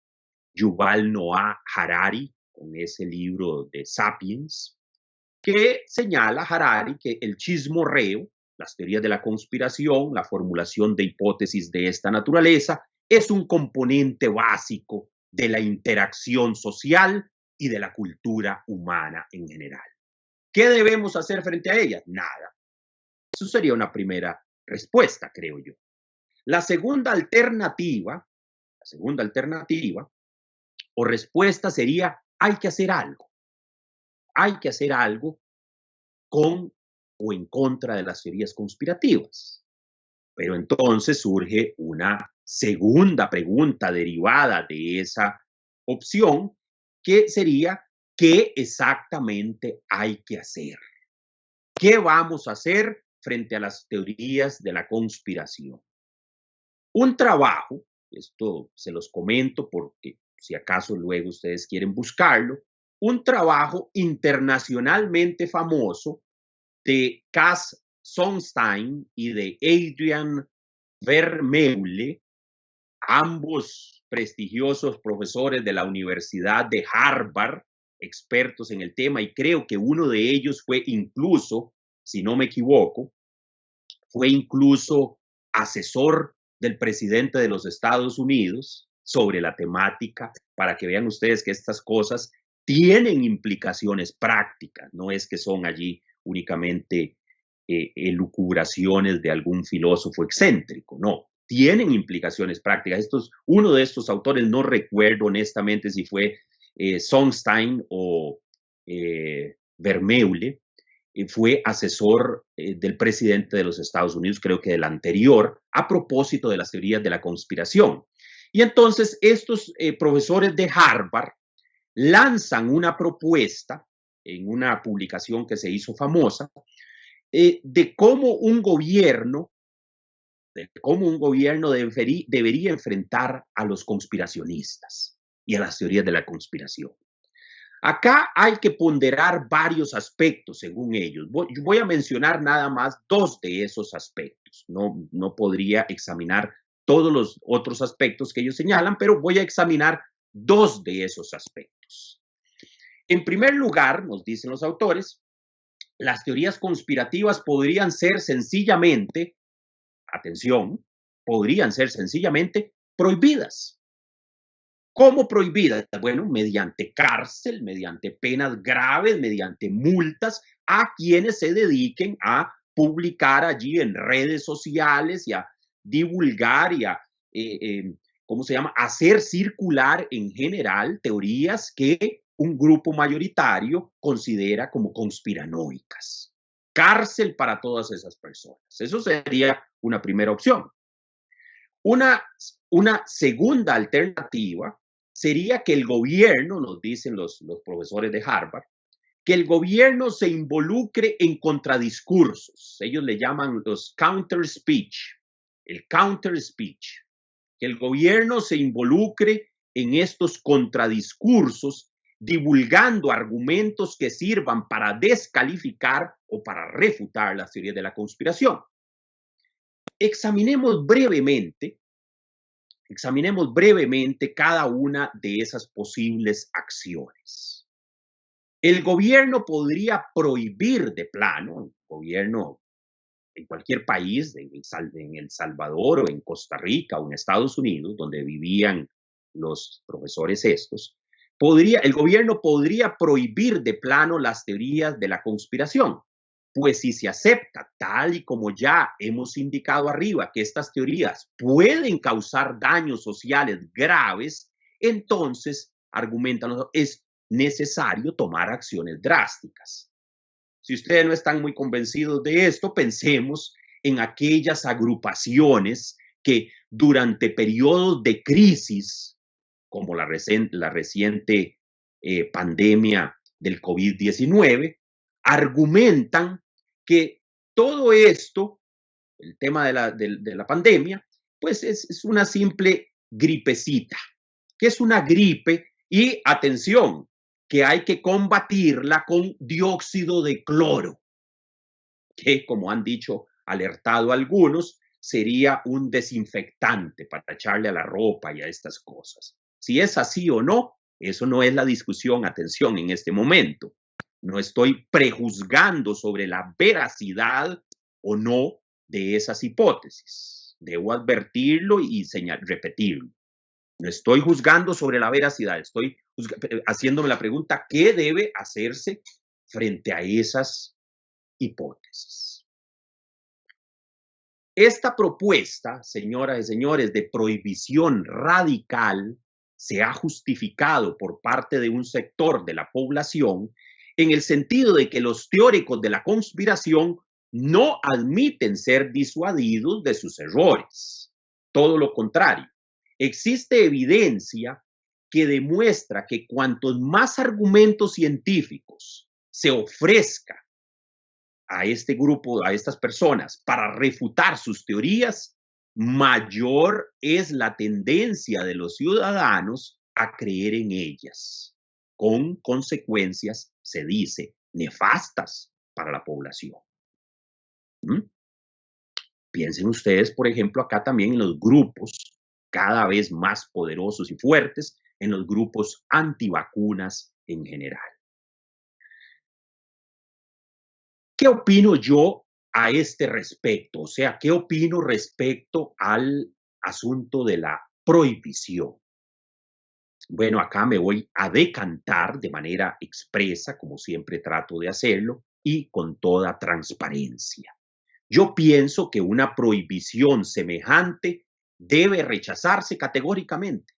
Yuval Noah Harari con ese libro de Sapiens, que señala Harari que el chismorreo, las teorías de la conspiración, la formulación de hipótesis de esta naturaleza, es un componente básico de la interacción social y de la cultura humana en general. ¿Qué debemos hacer frente a ellas? Nada. Eso sería una primera respuesta, creo yo. La segunda alternativa o respuesta sería: hay que hacer algo. Hay que hacer algo con o en contra de las teorías conspirativas. Pero entonces surge una segunda pregunta derivada de esa opción, que sería: ¿qué exactamente hay que hacer? ¿Qué vamos a hacer frente a las teorías de la conspiración? Un trabajo, esto se los comento porque si acaso luego ustedes quieren buscarlo, un trabajo internacionalmente famoso de Cass Sunstein y de Adrian Vermeulen, ambos prestigiosos profesores de la Universidad de Harvard, expertos en el tema, y creo que uno de ellos fue incluso, si no me equivoco, fue incluso asesor del presidente de los Estados Unidos sobre la temática, para que vean ustedes que estas cosas tienen implicaciones prácticas, no es que son allí únicamente elucubraciones de algún filósofo excéntrico, no, tienen implicaciones prácticas. Uno de estos autores, no recuerdo honestamente si fue Sunstein o Vermeulen, fue asesor del presidente de los Estados Unidos, creo que del anterior, a propósito de las teorías de la conspiración. Y entonces estos profesores de Harvard lanzan una propuesta en una publicación que se hizo famosa, de cómo un gobierno debería enfrentar a los conspiracionistas y a las teorías de la conspiración. Acá hay que ponderar varios aspectos según ellos. Voy a mencionar nada más dos de esos aspectos. No podría examinar todos los otros aspectos que ellos señalan, pero voy a examinar dos de esos aspectos. En primer lugar, nos dicen los autores, las teorías conspirativas podrían ser sencillamente, atención, podrían ser sencillamente prohibidas. ¿Cómo prohibidas? Bueno, mediante cárcel, mediante penas graves, mediante multas a quienes se dediquen a publicar allí en redes sociales y a divulgar y a, ¿cómo se llama?, hacer circular en general teorías que un grupo mayoritario considera como conspiranoicas. Cárcel para todas esas personas. Eso sería una primera opción. Una segunda alternativa sería que el gobierno, nos dicen los profesores de Harvard, que el gobierno se involucre en contradiscursos. Ellos le llaman los counter speech. el counter speech, que el gobierno se involucre en estos contradiscursos, divulgando argumentos que sirvan para descalificar o para refutar las teorías de la conspiración. Examinemos brevemente cada una de esas posibles acciones. El gobierno podría prohibir de plano, el gobierno en cualquier país, en El Salvador o en Costa Rica o en Estados Unidos, donde vivían los profesores estos, el gobierno podría prohibir de plano las teorías de la conspiración. Pues si se acepta, tal y como ya hemos indicado arriba, que estas teorías pueden causar daños sociales graves, entonces, argumentan, es necesario tomar acciones drásticas. Si ustedes no están muy convencidos de esto, pensemos en aquellas agrupaciones que durante periodos de crisis, como la reciente pandemia del COVID-19, argumentan que todo esto, el tema de la pandemia, pues es una simple gripecita, que es una gripe y, atención, que hay que combatirla con dióxido de cloro, que, como han dicho, alertado algunos, sería un desinfectante para echarle a la ropa y a estas cosas. Si es así o no, eso no es la discusión, atención, en este momento. No estoy prejuzgando sobre la veracidad o no de esas hipótesis. Debo advertirlo y repetirlo. No estoy juzgando sobre la veracidad, estoy haciéndome la pregunta, ¿qué debe hacerse frente a esas hipótesis? Esta propuesta, señoras y señores, de prohibición radical se ha justificado por parte de un sector de la población en el sentido de que los teóricos de la conspiración no admiten ser disuadidos de sus errores. Todo lo contrario. Existe evidencia que demuestra que cuantos más argumentos científicos se ofrezca a este grupo, a estas personas, para refutar sus teorías, mayor es la tendencia de los ciudadanos a creer en ellas, con consecuencias, se dice, nefastas para la población. Piensen ustedes, por ejemplo, acá también en los grupos cada vez más poderosos y fuertes, en los grupos antivacunas en general. ¿Qué opino yo a este respecto? O sea, ¿qué opino respecto al asunto de la prohibición? Bueno, acá me voy a decantar de manera expresa, como siempre trato de hacerlo, y con toda transparencia. Yo pienso que una prohibición semejante debe rechazarse categóricamente.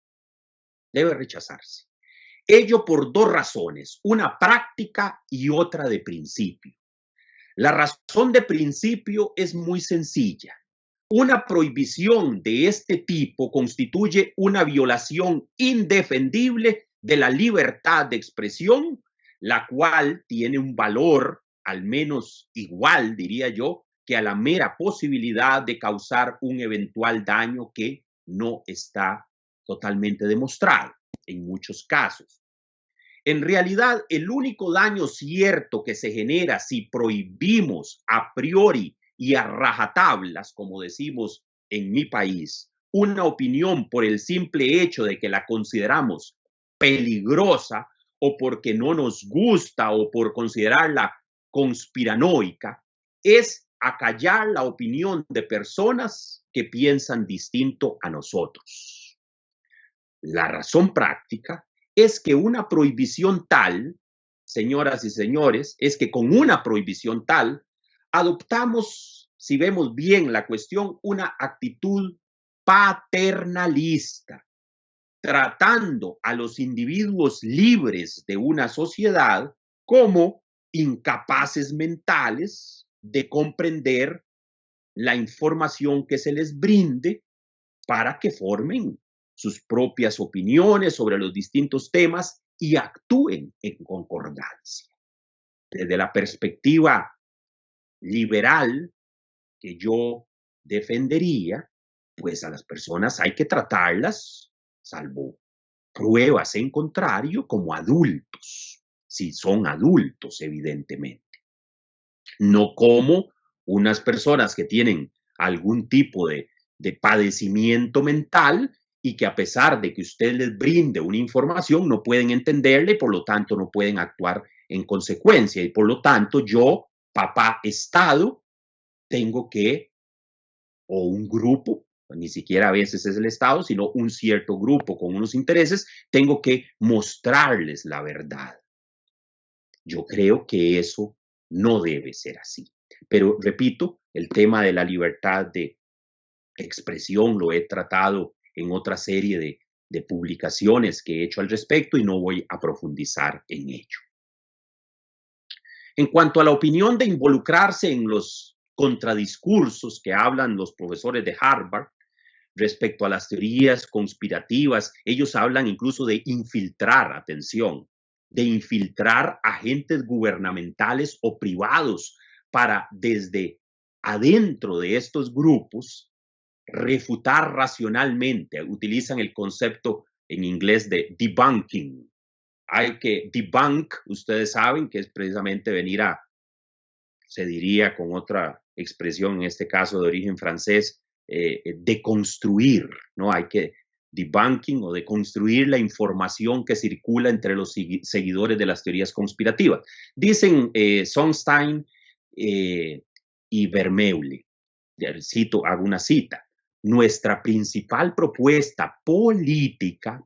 Debe rechazarse. Ello por dos razones, una práctica y otra de principio. La razón de principio es muy sencilla. Una prohibición de este tipo constituye una violación indefendible de la libertad de expresión, la cual tiene un valor al menos igual, diría yo, que a la mera posibilidad de causar un eventual daño que no está totalmente demostrado en muchos casos. En realidad, el único daño cierto que se genera si prohibimos a priori y a rajatablas, como decimos en mi país, una opinión por el simple hecho de que la consideramos peligrosa o porque no nos gusta o por considerarla conspiranoica, es acallar la opinión de personas que piensan distinto a nosotros. La razón práctica es que una prohibición tal, señoras y señores, es que con una prohibición tal adoptamos, si vemos bien la cuestión, una actitud paternalista, tratando a los individuos libres de una sociedad como incapaces mentales de comprender la información que se les brinde para que formen sus propias opiniones sobre los distintos temas y actúen en concordancia. Desde la perspectiva liberal que yo defendería, pues a las personas hay que tratarlas, salvo pruebas en contrario, como adultos, si son adultos, evidentemente. No como unas personas que tienen algún tipo de padecimiento mental y que a pesar de que usted les brinde una información no pueden entenderla y por lo tanto no pueden actuar en consecuencia. Y por lo tanto yo, papá Estado, tengo que, o un grupo, ni siquiera a veces es el Estado, sino un cierto grupo con unos intereses, tengo que mostrarles la verdad. Yo creo que eso no debe ser así. Pero repito, el tema de la libertad de expresión lo he tratado en otra serie de publicaciones que he hecho al respecto y no voy a profundizar en ello. En cuanto a la opinión de involucrarse en los contradiscursos que hablan los profesores de Harvard respecto a las teorías conspirativas, ellos hablan incluso de infiltrar, atención, de infiltrar agentes gubernamentales o privados para desde adentro de estos grupos refutar racionalmente. Utilizan el concepto en inglés de debunking. Hay que debunk, ustedes saben que es precisamente venir a, se diría con otra expresión, en este caso de origen francés, deconstruir, ¿no? Hay que debunking o deconstruir la información que circula entre los seguidores de las teorías conspirativas. Dicen Sonstein y Vermeulen, cito, hago una cita, nuestra principal propuesta política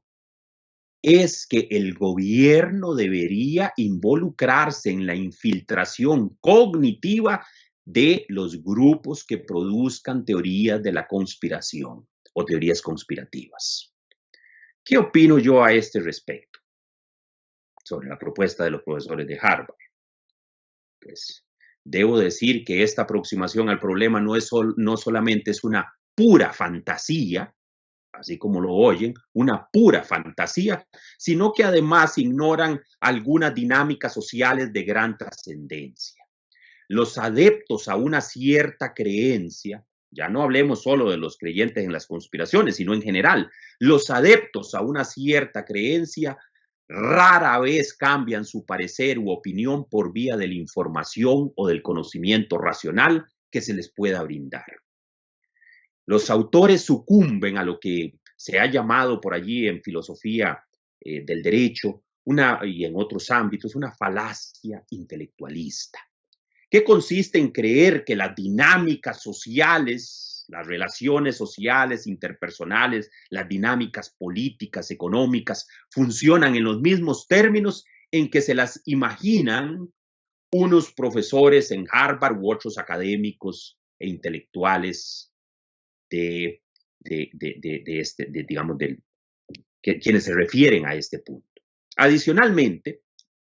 es que el gobierno debería involucrarse en la infiltración cognitiva de los grupos que produzcan teorías de la conspiración o teorías conspirativas. ¿Qué opino yo a este respecto sobre la propuesta de los profesores de Harvard? Pues debo decir que esta aproximación al problema no solamente es una pura fantasía, así como lo oyen, una pura fantasía, sino que además ignoran algunas dinámicas sociales de gran trascendencia. Los adeptos a una cierta creencia, ya no hablemos solo de los creyentes en las conspiraciones, sino en general, los adeptos a una cierta creencia rara vez cambian su parecer u opinión por vía de la información o del conocimiento racional que se les pueda brindar. Los autores sucumben a lo que se ha llamado por allí en filosofía del derecho y en otros ámbitos una falacia intelectualista, que consiste en creer que las dinámicas sociales, las relaciones sociales, interpersonales, las dinámicas políticas, económicas, funcionan en los mismos términos en que se las imaginan unos profesores en Harvard u otros académicos e intelectuales quienes se refieren a este punto. Adicionalmente,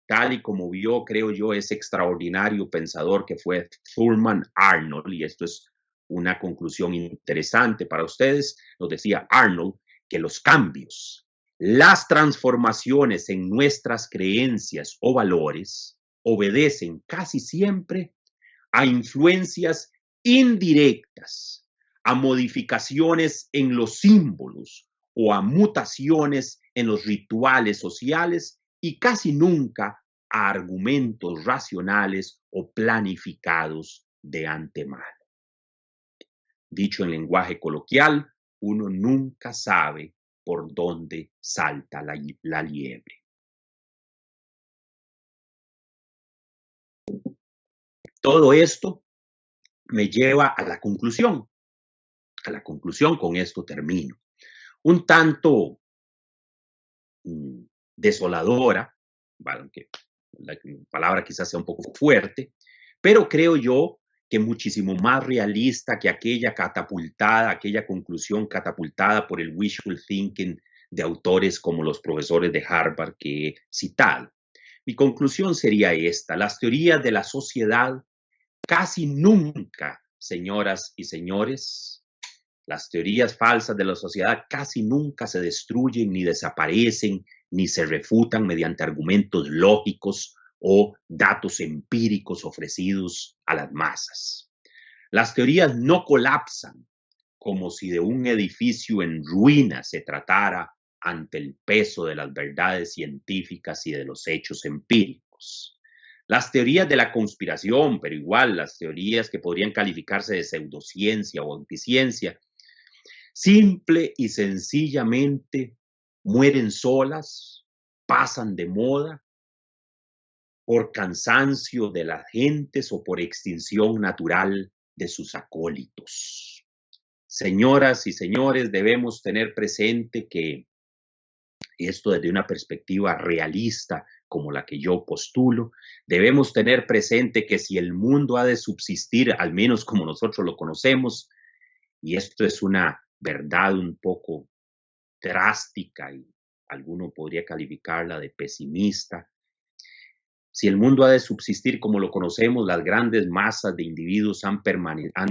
tal y como vio, creo yo, ese extraordinario pensador que fue Thurman Arnold, y esto es una conclusión interesante para ustedes, nos decía Arnold que los cambios, las transformaciones en nuestras creencias o valores obedecen casi siempre a influencias indirectas, a modificaciones en los símbolos o a mutaciones en los rituales sociales y casi nunca a argumentos racionales o planificados de antemano. Dicho en lenguaje coloquial, uno nunca sabe por dónde salta la liebre. Todo esto me lleva a la conclusión. Con esto termino. Un tanto desoladora, aunque la palabra quizás sea un poco fuerte, pero creo yo que muchísimo más realista que aquella conclusión catapultada por el wishful thinking de autores como los profesores de Harvard que he citado. Mi conclusión sería esta: las teorías de la sociedad casi nunca, señoras y señores, las teorías falsas de la sociedad casi nunca se destruyen, ni desaparecen, ni se refutan mediante argumentos lógicos o datos empíricos ofrecidos a las masas. Las teorías no colapsan, como si de un edificio en ruinas se tratara ante el peso de las verdades científicas y de los hechos empíricos. Las teorías de la conspiración, pero igual las teorías que podrían calificarse de pseudociencia o anticiencia, simple y sencillamente mueren solas, pasan de moda por cansancio de las gentes o por extinción natural de sus acólitos. Señoras y señores, debemos tener presente que esto desde una perspectiva realista como la que yo postulo, debemos tener presente que si el mundo ha de subsistir, al menos como nosotros lo conocemos, y esto es una verdad un poco drástica y alguno podría calificarla de pesimista, si el mundo ha de subsistir como lo conocemos, las grandes masas de individuos han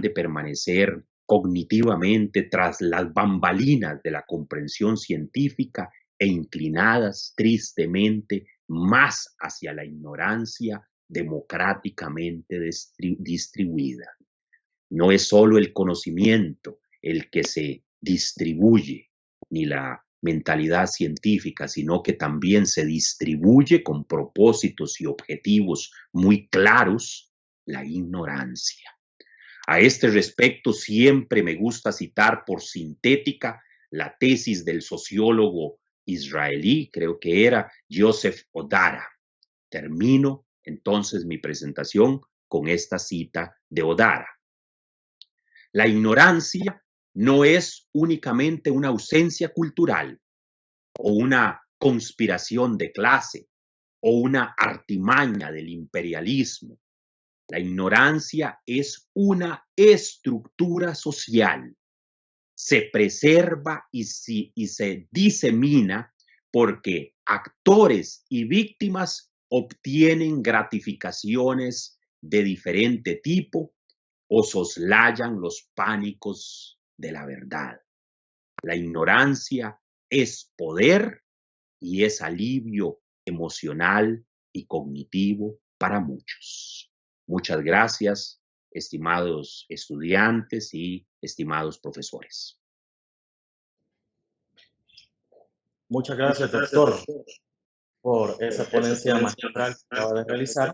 de permanecer cognitivamente tras las bambalinas de la comprensión científica e inclinadas tristemente más hacia la ignorancia democráticamente distribuida. No es solo el conocimiento el que se distribuye, ni la mentalidad científica, sino que también se distribuye con propósitos y objetivos muy claros la ignorancia. A este respecto, siempre me gusta citar por sintética la tesis del sociólogo israelí, creo que era Joseph Odara. Termino entonces mi presentación con esta cita de Odara. La ignorancia no es únicamente una ausencia cultural o una conspiración de clase o una artimaña del imperialismo. La ignorancia es una estructura social. Se preserva y se disemina porque actores y víctimas obtienen gratificaciones de diferente tipo o soslayan los pánicos de la verdad. La ignorancia es poder y es alivio emocional y cognitivo para muchos. Muchas gracias, estimados estudiantes y estimados profesores. Muchas gracias, doctor, por esa ponencia magistral que acaba de realizar.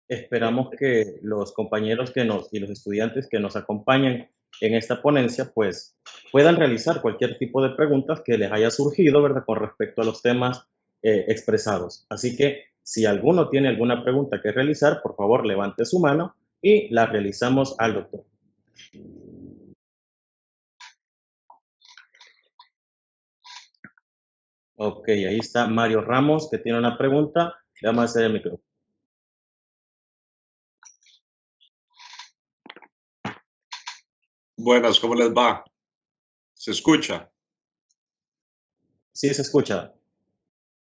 Esperamos que los compañeros y los estudiantes que nos acompañan en esta ponencia, pues, puedan realizar cualquier tipo de preguntas que les haya surgido, ¿verdad?, con respecto a los temas expresados. Así que, si alguno tiene alguna pregunta que realizar, por favor, levante su mano y la realizamos al doctor. Ok, ahí está Mario Ramos, que tiene una pregunta. Le vamos a hacer el micrófono. Buenas, ¿cómo les va? ¿Se escucha? Sí, se escucha.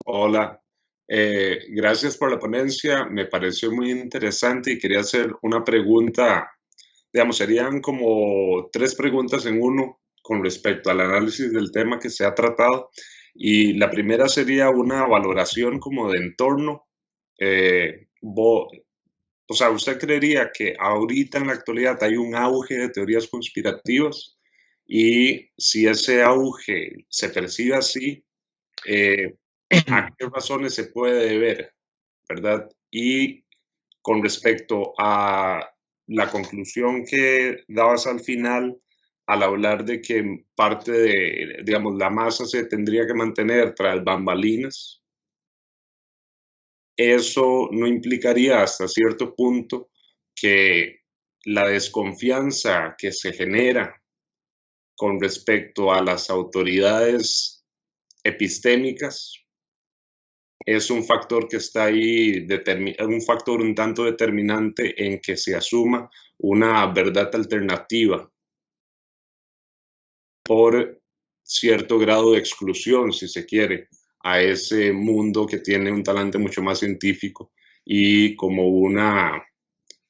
Hola, gracias por la ponencia, me pareció muy interesante y quería hacer una pregunta, digamos, serían como 3 preguntas en uno con respecto al análisis del tema que se ha tratado. Y la primera sería una valoración como de entorno. O sea, ¿usted creería que ahorita en la actualidad hay un auge de teorías conspirativas? Y si ese auge se percibe así, ¿a qué razones se puede deber, verdad? Y con respecto a la conclusión que dabas al final, al hablar de que parte de, digamos, la masa se tendría que mantener tras bambalinas, eso no implicaría hasta cierto punto que la desconfianza que se genera con respecto a las autoridades epistémicas es un factor que está ahí, un factor un tanto determinante en que se asuma una verdad alternativa por cierto grado de exclusión, si se quiere, a ese mundo que tiene un talante mucho más científico y como una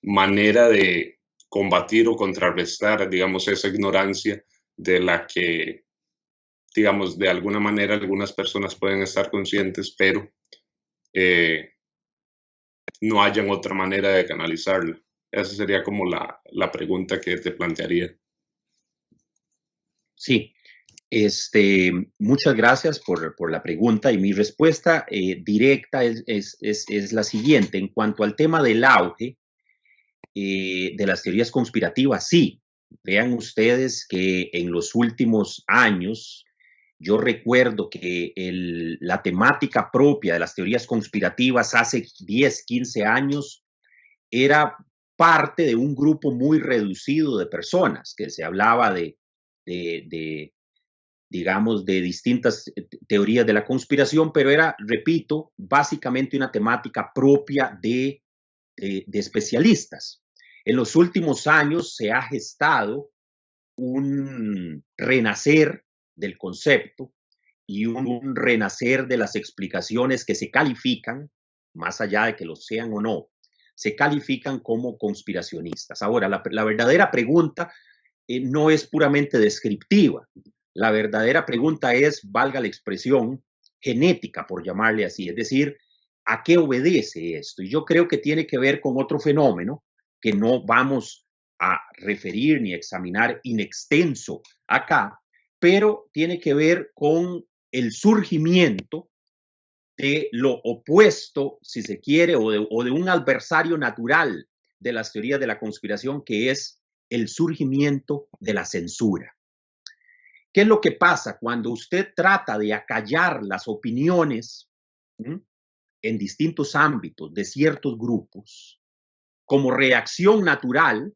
manera de combatir o contrarrestar, digamos, esa ignorancia de la que, digamos, de alguna manera algunas personas pueden estar conscientes, pero no hayan otra manera de canalizarla. Esa sería como la pregunta que te plantearía. Sí, muchas gracias por la pregunta y mi respuesta directa es la siguiente. En cuanto al tema del auge de las teorías conspirativas, sí, vean ustedes que en los últimos años yo recuerdo que la temática propia de las teorías conspirativas hace 10, 15 años era parte de un grupo muy reducido de personas, que se hablaba de digamos, de distintas teorías de la conspiración, pero era, repito, básicamente una temática propia de especialistas. En los últimos años se ha gestado un renacer del concepto y un renacer de las explicaciones que se califican, más allá de que lo sean o no, se califican como conspiracionistas. Ahora, la verdadera pregunta no es puramente descriptiva. La verdadera pregunta es, valga la expresión, genética, por llamarle así, es decir, ¿a qué obedece esto? Y yo creo que tiene que ver con otro fenómeno que no vamos a referir ni examinar in extenso acá, pero tiene que ver con el surgimiento de lo opuesto, si se quiere, o de un adversario natural de las teorías de la conspiración, que es el surgimiento de la censura. ¿Qué es lo que pasa cuando usted trata de acallar las opiniones en distintos ámbitos de ciertos grupos? Como reacción natural,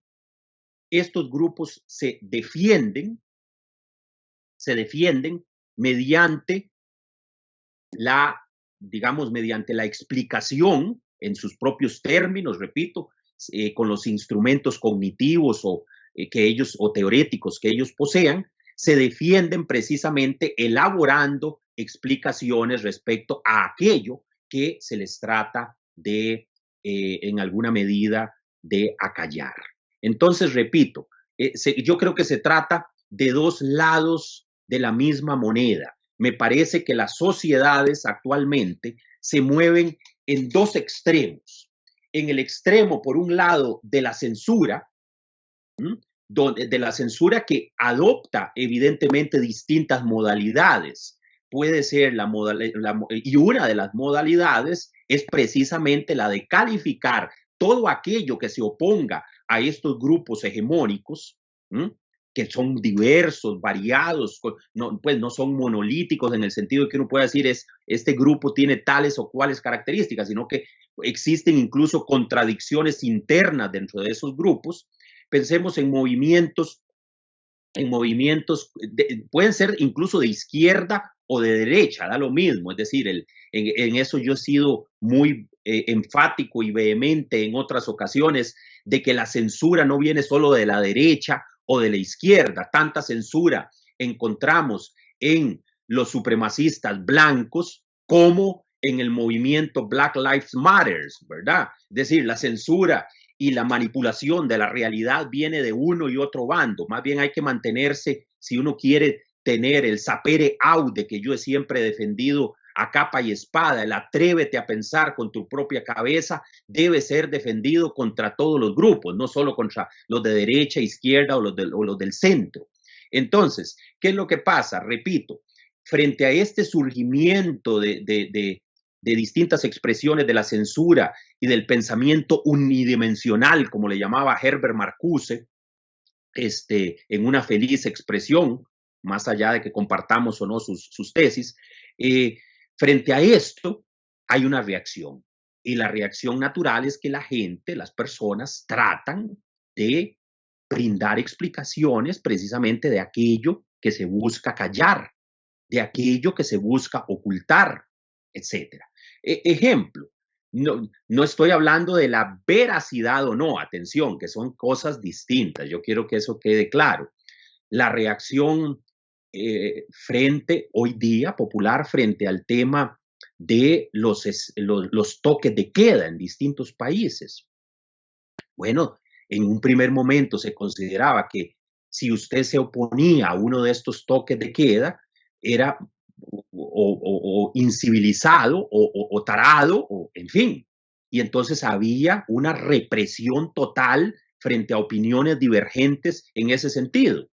estos grupos se defienden mediante mediante la explicación en sus propios términos, repito, con los instrumentos cognitivos o teoréticos que ellos posean, se defienden precisamente elaborando explicaciones respecto a aquello que se les trata de, en alguna medida, de acallar. Entonces, repito, yo creo que se trata de dos lados de la misma moneda. Me parece que las sociedades actualmente se mueven en dos extremos. En el extremo, por un lado, de la censura, de la censura que adopta evidentemente distintas modalidades. Puede ser y una de las modalidades es precisamente la de calificar todo aquello que se oponga a estos grupos hegemónicos, que son diversos, variados, pues no son monolíticos en el sentido de que uno puede decir este grupo tiene tales o cuales características, sino que existen incluso contradicciones internas dentro de esos grupos. Pensemos en movimientos pueden ser incluso de izquierda o de derecha, da lo mismo. Es decir, en eso yo he sido muy enfático y vehemente en otras ocasiones de que la censura no viene solo de la derecha o de la izquierda. Tanta censura encontramos en los supremacistas blancos como en el movimiento Black Lives Matter, ¿verdad? Es decir, la censura y la manipulación de la realidad viene de uno y otro bando. Más bien hay que mantenerse, si uno quiere tener el sapere aude que yo he siempre defendido a capa y espada, el atrévete a pensar con tu propia cabeza, debe ser defendido contra todos los grupos, no solo contra los de derecha, izquierda o los del centro. Entonces, ¿qué es lo que pasa? Repito, frente a este surgimiento de distintas expresiones de la censura y del pensamiento unidimensional, como le llamaba Herbert Marcuse, en una feliz expresión, más allá de que compartamos o no sus tesis, frente a esto hay una reacción. Y la reacción natural es que la gente, las personas, tratan de brindar explicaciones precisamente de aquello que se busca callar, de aquello que se busca ocultar, etcétera. Ejemplo, no estoy hablando de la veracidad o no, atención, que son cosas distintas. Yo quiero que eso quede claro. La reacción hoy día popular frente al tema de los toques de queda en distintos países. Bueno, en un primer momento se consideraba que si usted se oponía a uno de estos toques de queda, era o incivilizado o tarado, o en fin. Y entonces había una represión total frente a opiniones divergentes en ese sentido.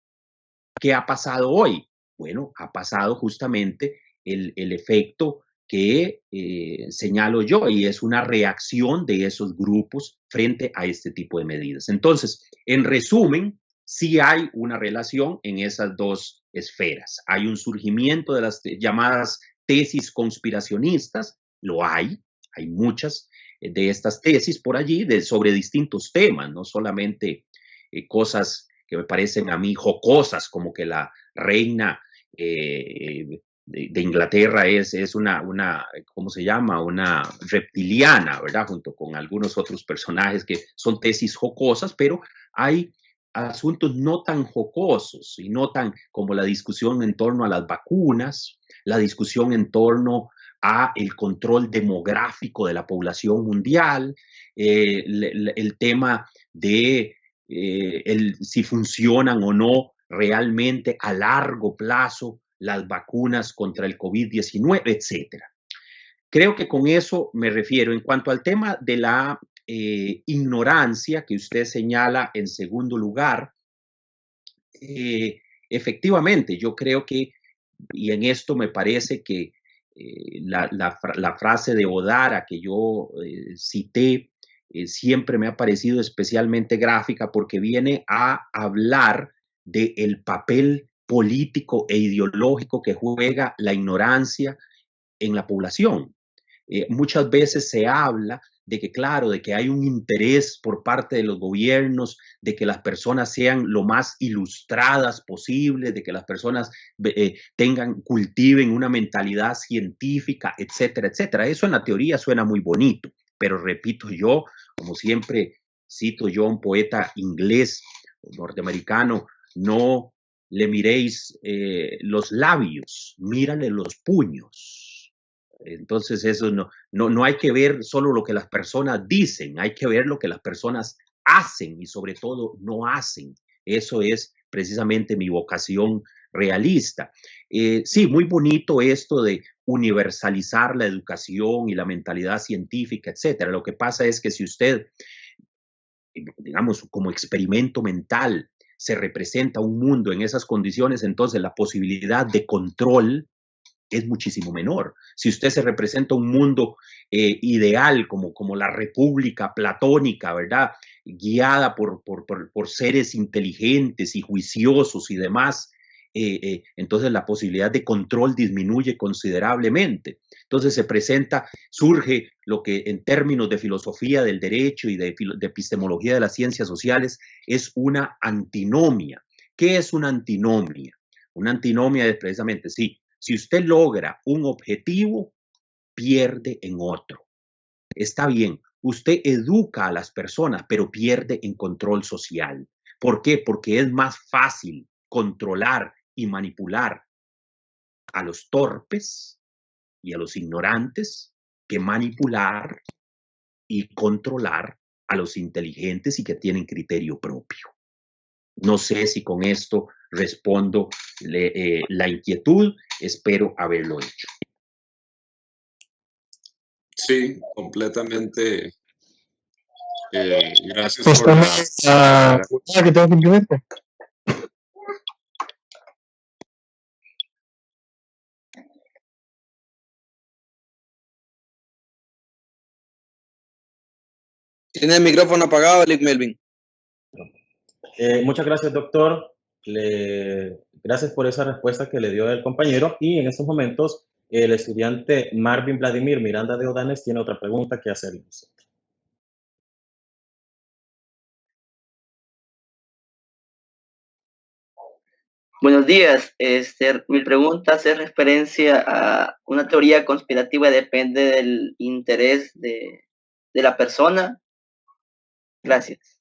¿Qué ha pasado hoy? Bueno, ha pasado justamente el efecto que señalo yo, y es una reacción de esos grupos frente a este tipo de medidas. Entonces, en resumen, sí hay una relación en esas dos esferas. Hay un surgimiento de las llamadas tesis conspiracionistas, lo hay muchas de estas tesis por allí sobre distintos temas, no solamente cosas que me parecen a mí jocosas, como que la reina de Inglaterra es una, ¿cómo se llama? Una reptiliana, ¿verdad? Junto con algunos otros personajes que son tesis jocosas, pero hay asuntos no tan jocosos y no tan como la discusión en torno a las vacunas, la discusión en torno a el control demográfico de la población mundial, el tema de si funcionan o no realmente a largo plazo las vacunas contra el COVID-19, etcétera. Creo que con eso me refiero. En cuanto al tema de la ignorancia que usted señala en segundo lugar, efectivamente, yo creo que, y en esto me parece que la frase de Odara que yo cité siempre me ha parecido especialmente gráfica porque viene a hablar del papel político e ideológico que juega la ignorancia en la población. Muchas veces se habla de que, claro, de que hay un interés por parte de los gobiernos, de que las personas sean lo más ilustradas posible, de que las personas cultiven una mentalidad científica, etcétera, etcétera. Eso en la teoría suena muy bonito, pero repito yo, como siempre cito yo a un poeta inglés, norteamericano, no le miréis los labios, mírale los puños. Entonces eso no hay que ver solo lo que las personas dicen, hay que ver lo que las personas hacen y sobre todo no hacen. Eso es precisamente mi vocación realista. Sí, muy bonito esto de universalizar la educación y la mentalidad científica, etcétera. Lo que pasa es que si usted, digamos, como experimento mental, se representa un mundo en esas condiciones, entonces la posibilidad de control es muchísimo menor. Si usted se representa un mundo ideal como la república platónica, ¿verdad? Guiada por seres inteligentes y juiciosos y demás, entonces la posibilidad de control disminuye considerablemente. Entonces surge lo que en términos de filosofía del derecho y de epistemología de las ciencias sociales es una antinomia. ¿Qué es una antinomia? Una antinomia es precisamente, sí, si usted logra un objetivo, pierde en otro. Está bien, usted educa a las personas, pero pierde en control social. ¿Por qué? Porque es más fácil controlar y manipular a los torpes y a los ignorantes que manipular y controlar a los inteligentes y que tienen criterio propio. No sé si con esto respondo la inquietud, espero haberlo hecho. Sí, completamente. Gracias por la que tengo simplemente. Tiene el micrófono apagado, Lick Melvin. Muchas gracias, doctor. Gracias por esa respuesta que le dio el compañero. Y en estos momentos, el estudiante Marvin Vladimir Miranda de Odanes tiene otra pregunta que hacerles. Buenos días. Mi pregunta hace referencia a una teoría conspirativa, depende del interés de la persona. Gracias.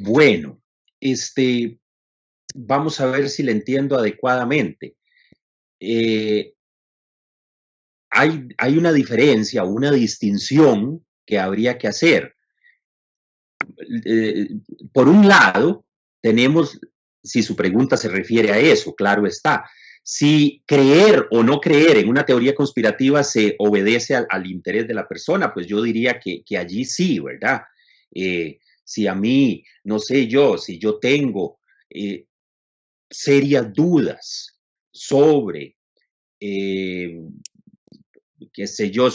Bueno, vamos a ver si le entiendo adecuadamente. Hay una diferencia, una distinción que habría que hacer. Por un lado, tenemos, si su pregunta se refiere a eso, claro está, si creer o no creer en una teoría conspirativa se obedece al interés de la persona, pues yo diría que allí sí, ¿verdad? si a mí, no sé yo, si yo tengo serias dudas sobre, qué sé yo,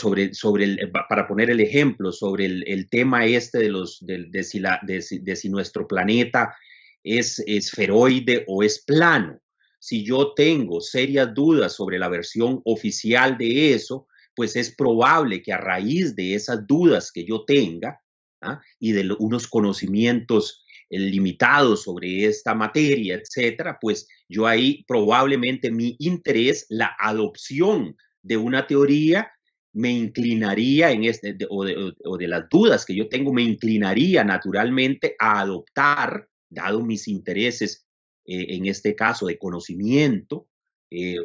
para poner el ejemplo, sobre el tema este de si nuestro planeta es esferoide o es plano. Si yo tengo serias dudas sobre la versión oficial de eso, pues es probable que a raíz de esas dudas que yo tenga, y de unos conocimientos limitados sobre esta materia, etcétera, pues yo ahí probablemente mi interés, la adopción de una teoría, me inclinaría o de las dudas que yo tengo, me inclinaría naturalmente a adoptar, dado mis intereses, en este caso de conocimiento,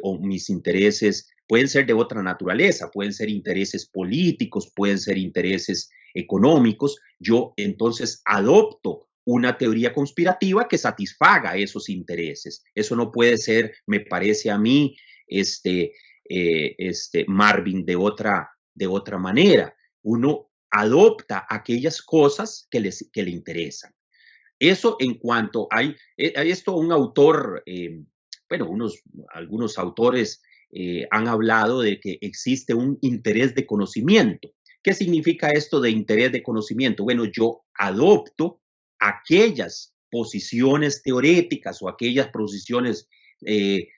o mis intereses pueden ser de otra naturaleza, pueden ser intereses políticos, pueden ser intereses económicos, yo entonces adopto una teoría conspirativa que satisfaga esos intereses. Eso no puede ser, me parece a mí, Marvin, de otra manera. Uno adopta aquellas cosas que le interesan. Eso en cuanto hay esto, un autor, bueno, algunos autores han hablado de que existe un interés de conocimiento. ¿Qué significa esto de interés de conocimiento? Bueno, yo adopto aquellas posiciones teoréticas o aquellas posiciones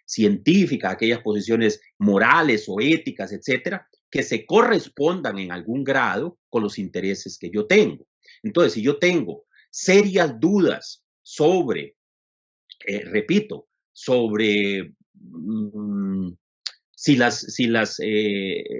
científicas, aquellas posiciones morales o éticas, etcétera, que se correspondan en algún grado con los intereses que yo tengo. Entonces, si yo tengo serias dudas sobre, repito, sobre si las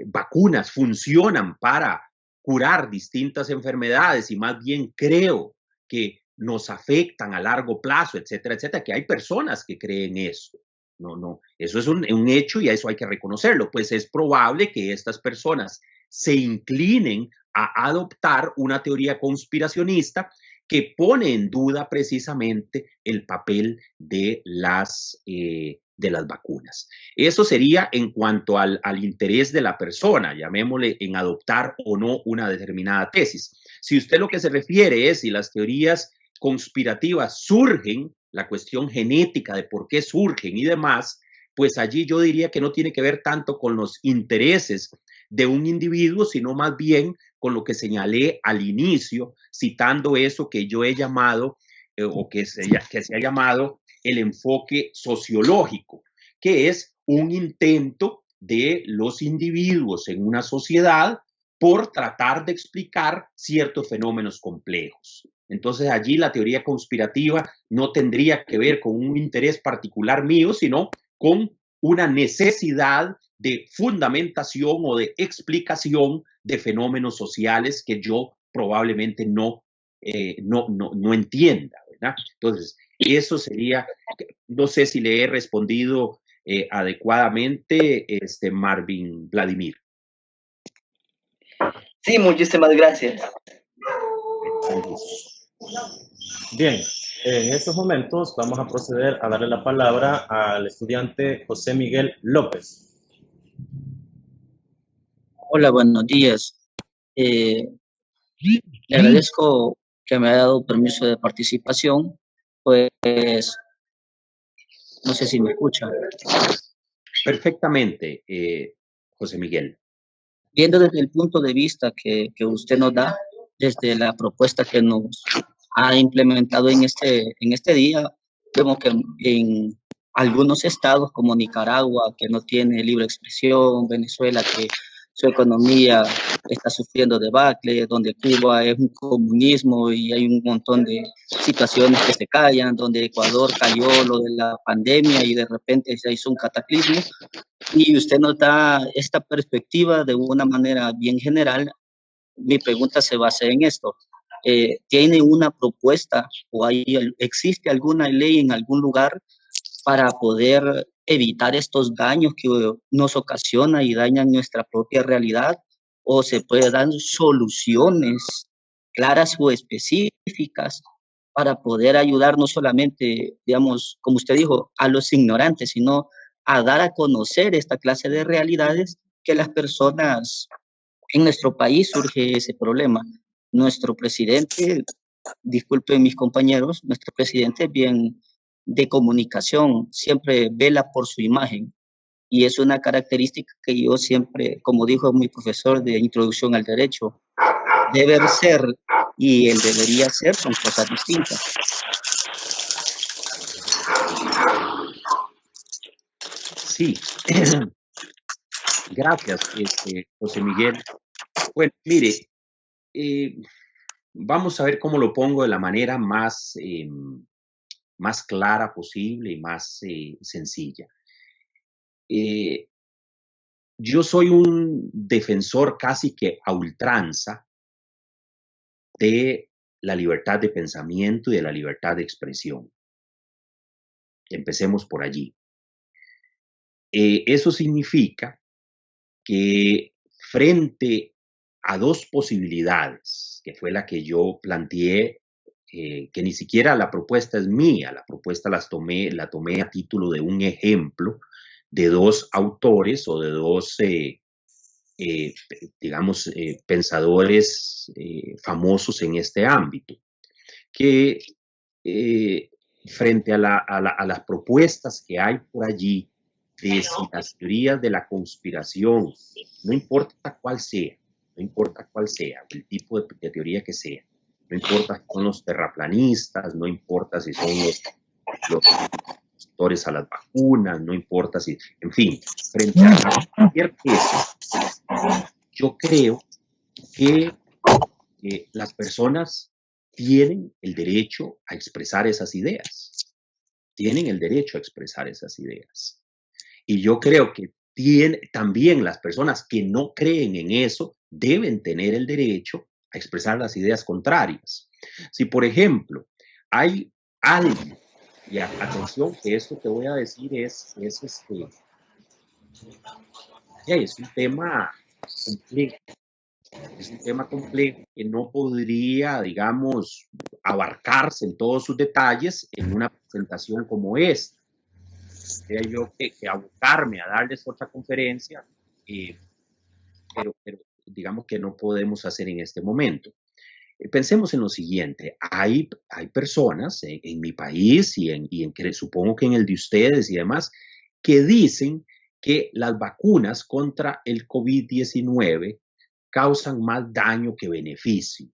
vacunas funcionan para curar distintas enfermedades y más bien creo que nos afectan a largo plazo, etcétera, etcétera, que hay personas que creen eso. No, eso es un hecho y a eso hay que reconocerlo. Pues es probable que estas personas se inclinen a adoptar una teoría conspiracionista que pone en duda precisamente el papel de las vacunas. Eso sería en cuanto al interés de la persona, llamémosle, en adoptar o no una determinada tesis. Si usted lo que se refiere es si las teorías conspirativas surgen, la cuestión genética de por qué surgen y demás, pues allí yo diría que no tiene que ver tanto con los intereses de un individuo, sino más bien con lo que señalé al inicio, citando eso que yo he llamado, o que se ha llamado el enfoque sociológico, que es un intento de los individuos en una sociedad por tratar de explicar ciertos fenómenos complejos. Entonces allí la teoría conspirativa no tendría que ver con un interés particular mío, sino con una necesidad de fundamentación o de explicación de fenómenos sociales que yo probablemente no entienda, ¿verdad? Entonces, eso sería, no sé si le he respondido adecuadamente, Marvin Vladimir. Sí, muchísimas gracias. Bien, en estos momentos vamos a proceder a darle la palabra al estudiante José Miguel López. Hola, buenos días. Le agradezco que me haya dado permiso de participación. Pues, no sé si me escucha. Perfectamente, José Miguel. Viendo desde el punto de vista que usted nos da, desde la propuesta que nos ha implementado en este día, vemos que en algunos estados como Nicaragua, que no tiene libre expresión, Venezuela, que su economía está sufriendo debacle, donde Cuba es un comunismo y hay un montón de situaciones que se callan, donde Ecuador cayó lo de la pandemia y de repente se hizo un cataclismo. Y usted nos da esta perspectiva de una manera bien general. Mi pregunta se basa en esto. ¿Tiene una propuesta o existe alguna ley en algún lugar para poder evitar estos daños que nos ocasiona y dañan nuestra propia realidad? ¿O se puede dar soluciones claras o específicas para poder ayudar no solamente, digamos, como usted dijo, a los ignorantes, sino a dar a conocer esta clase de realidades que las personas en nuestro país surge ese problema? Nuestro presidente disculpen mis compañeros, nuestro presidente es bien de comunicación, siempre vela por su imagen. Y es una característica que yo siempre, como dijo mi profesor de introducción al derecho, deber ser y el debería ser son cosas distintas. Sí, gracias, José Miguel. Bueno, mire, vamos a ver cómo lo pongo de la manera más, más clara posible y más sencilla. Yo soy un defensor casi que a ultranza de la libertad de pensamiento y de la libertad de expresión. Empecemos por allí. Eso significa que frente a dos posibilidades, que fue la que yo planteé, que ni siquiera la propuesta es mía, la propuesta la tomé a título de un ejemplo de dos autores o de dos, digamos, pensadores famosos en este ámbito, que frente a las propuestas que hay por allí, de si las teorías de la conspiración, no importa cuál sea, el tipo de teoría que sea, no importa si son los terraplanistas, no importa si son los opositores a las vacunas, no importa si, en fin, frente a cualquier cosa, yo creo que las personas tienen el derecho a expresar esas ideas, Y yo creo que también las personas que no creen en eso deben tener el derecho a expresar las ideas contrarias. Si, por ejemplo, hay alguien, y atención que esto que voy a decir es un tema complejo. Es un tema complejo que no podría, digamos, abarcarse en todos sus detalles en una presentación como esta. Tendría yo que abocarme a darles otra conferencia, pero digamos que no podemos hacer en este momento. Pensemos en lo siguiente, hay personas en mi país y supongo que en el de ustedes y demás, que dicen que las vacunas contra el COVID-19 causan más daño que beneficio.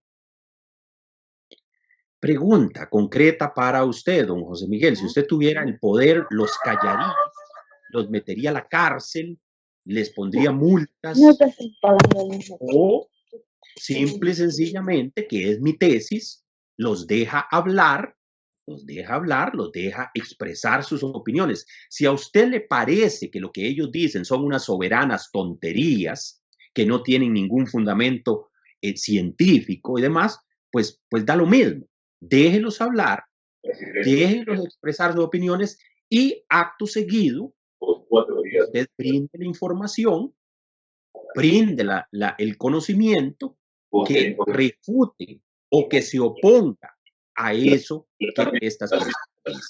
Pregunta concreta para usted, don José Miguel. Si usted tuviera el poder, ¿los callaría? ¿Los metería a la cárcel? ¿Les pondría multas? O simple y sencillamente, que es mi tesis, los deja hablar, los deja expresar sus opiniones. Si a usted le parece que lo que ellos dicen son unas soberanas tonterías, que no tienen ningún fundamento científico y demás, pues da lo mismo. Déjelos hablar, déjenlos expresar sus opiniones y acto seguido, usted brinde la información, brinde el conocimiento que refute o que se oponga a eso que estas personas dicen.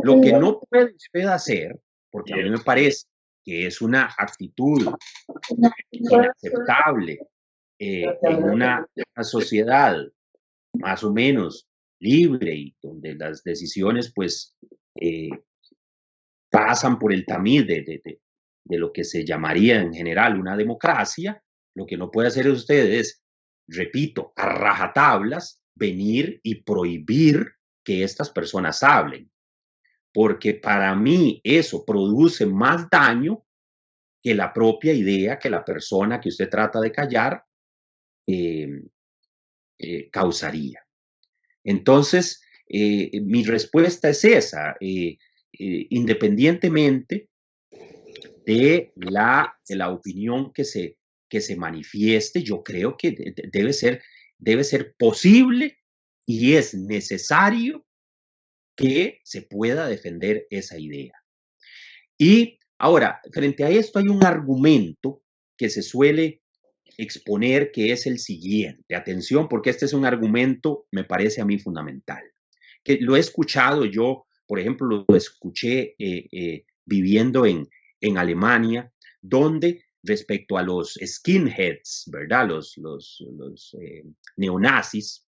Lo que no puede usted hacer, porque a mí me parece que es una actitud inaceptable en una sociedad más o menos libre y donde las decisiones pues pasan por el tamiz de lo que se llamaría en general una democracia. Lo que no puede hacer usted es, repito, a rajatablas, venir y prohibir que estas personas hablen, porque para mí eso produce más daño que la propia idea que la persona que usted trata de callar causaría. Entonces, mi respuesta es esa, independientemente de la opinión que se manifieste, yo creo que debe ser posible y es necesario que se pueda defender esa idea. Y ahora, frente a esto hay un argumento que se suele exponer que es el siguiente. Atención, porque este es un argumento, me parece a mí fundamental, que lo he escuchado yo, por ejemplo, lo escuché viviendo en Alemania, donde respecto a los skinheads, ¿verdad? Los neonazis,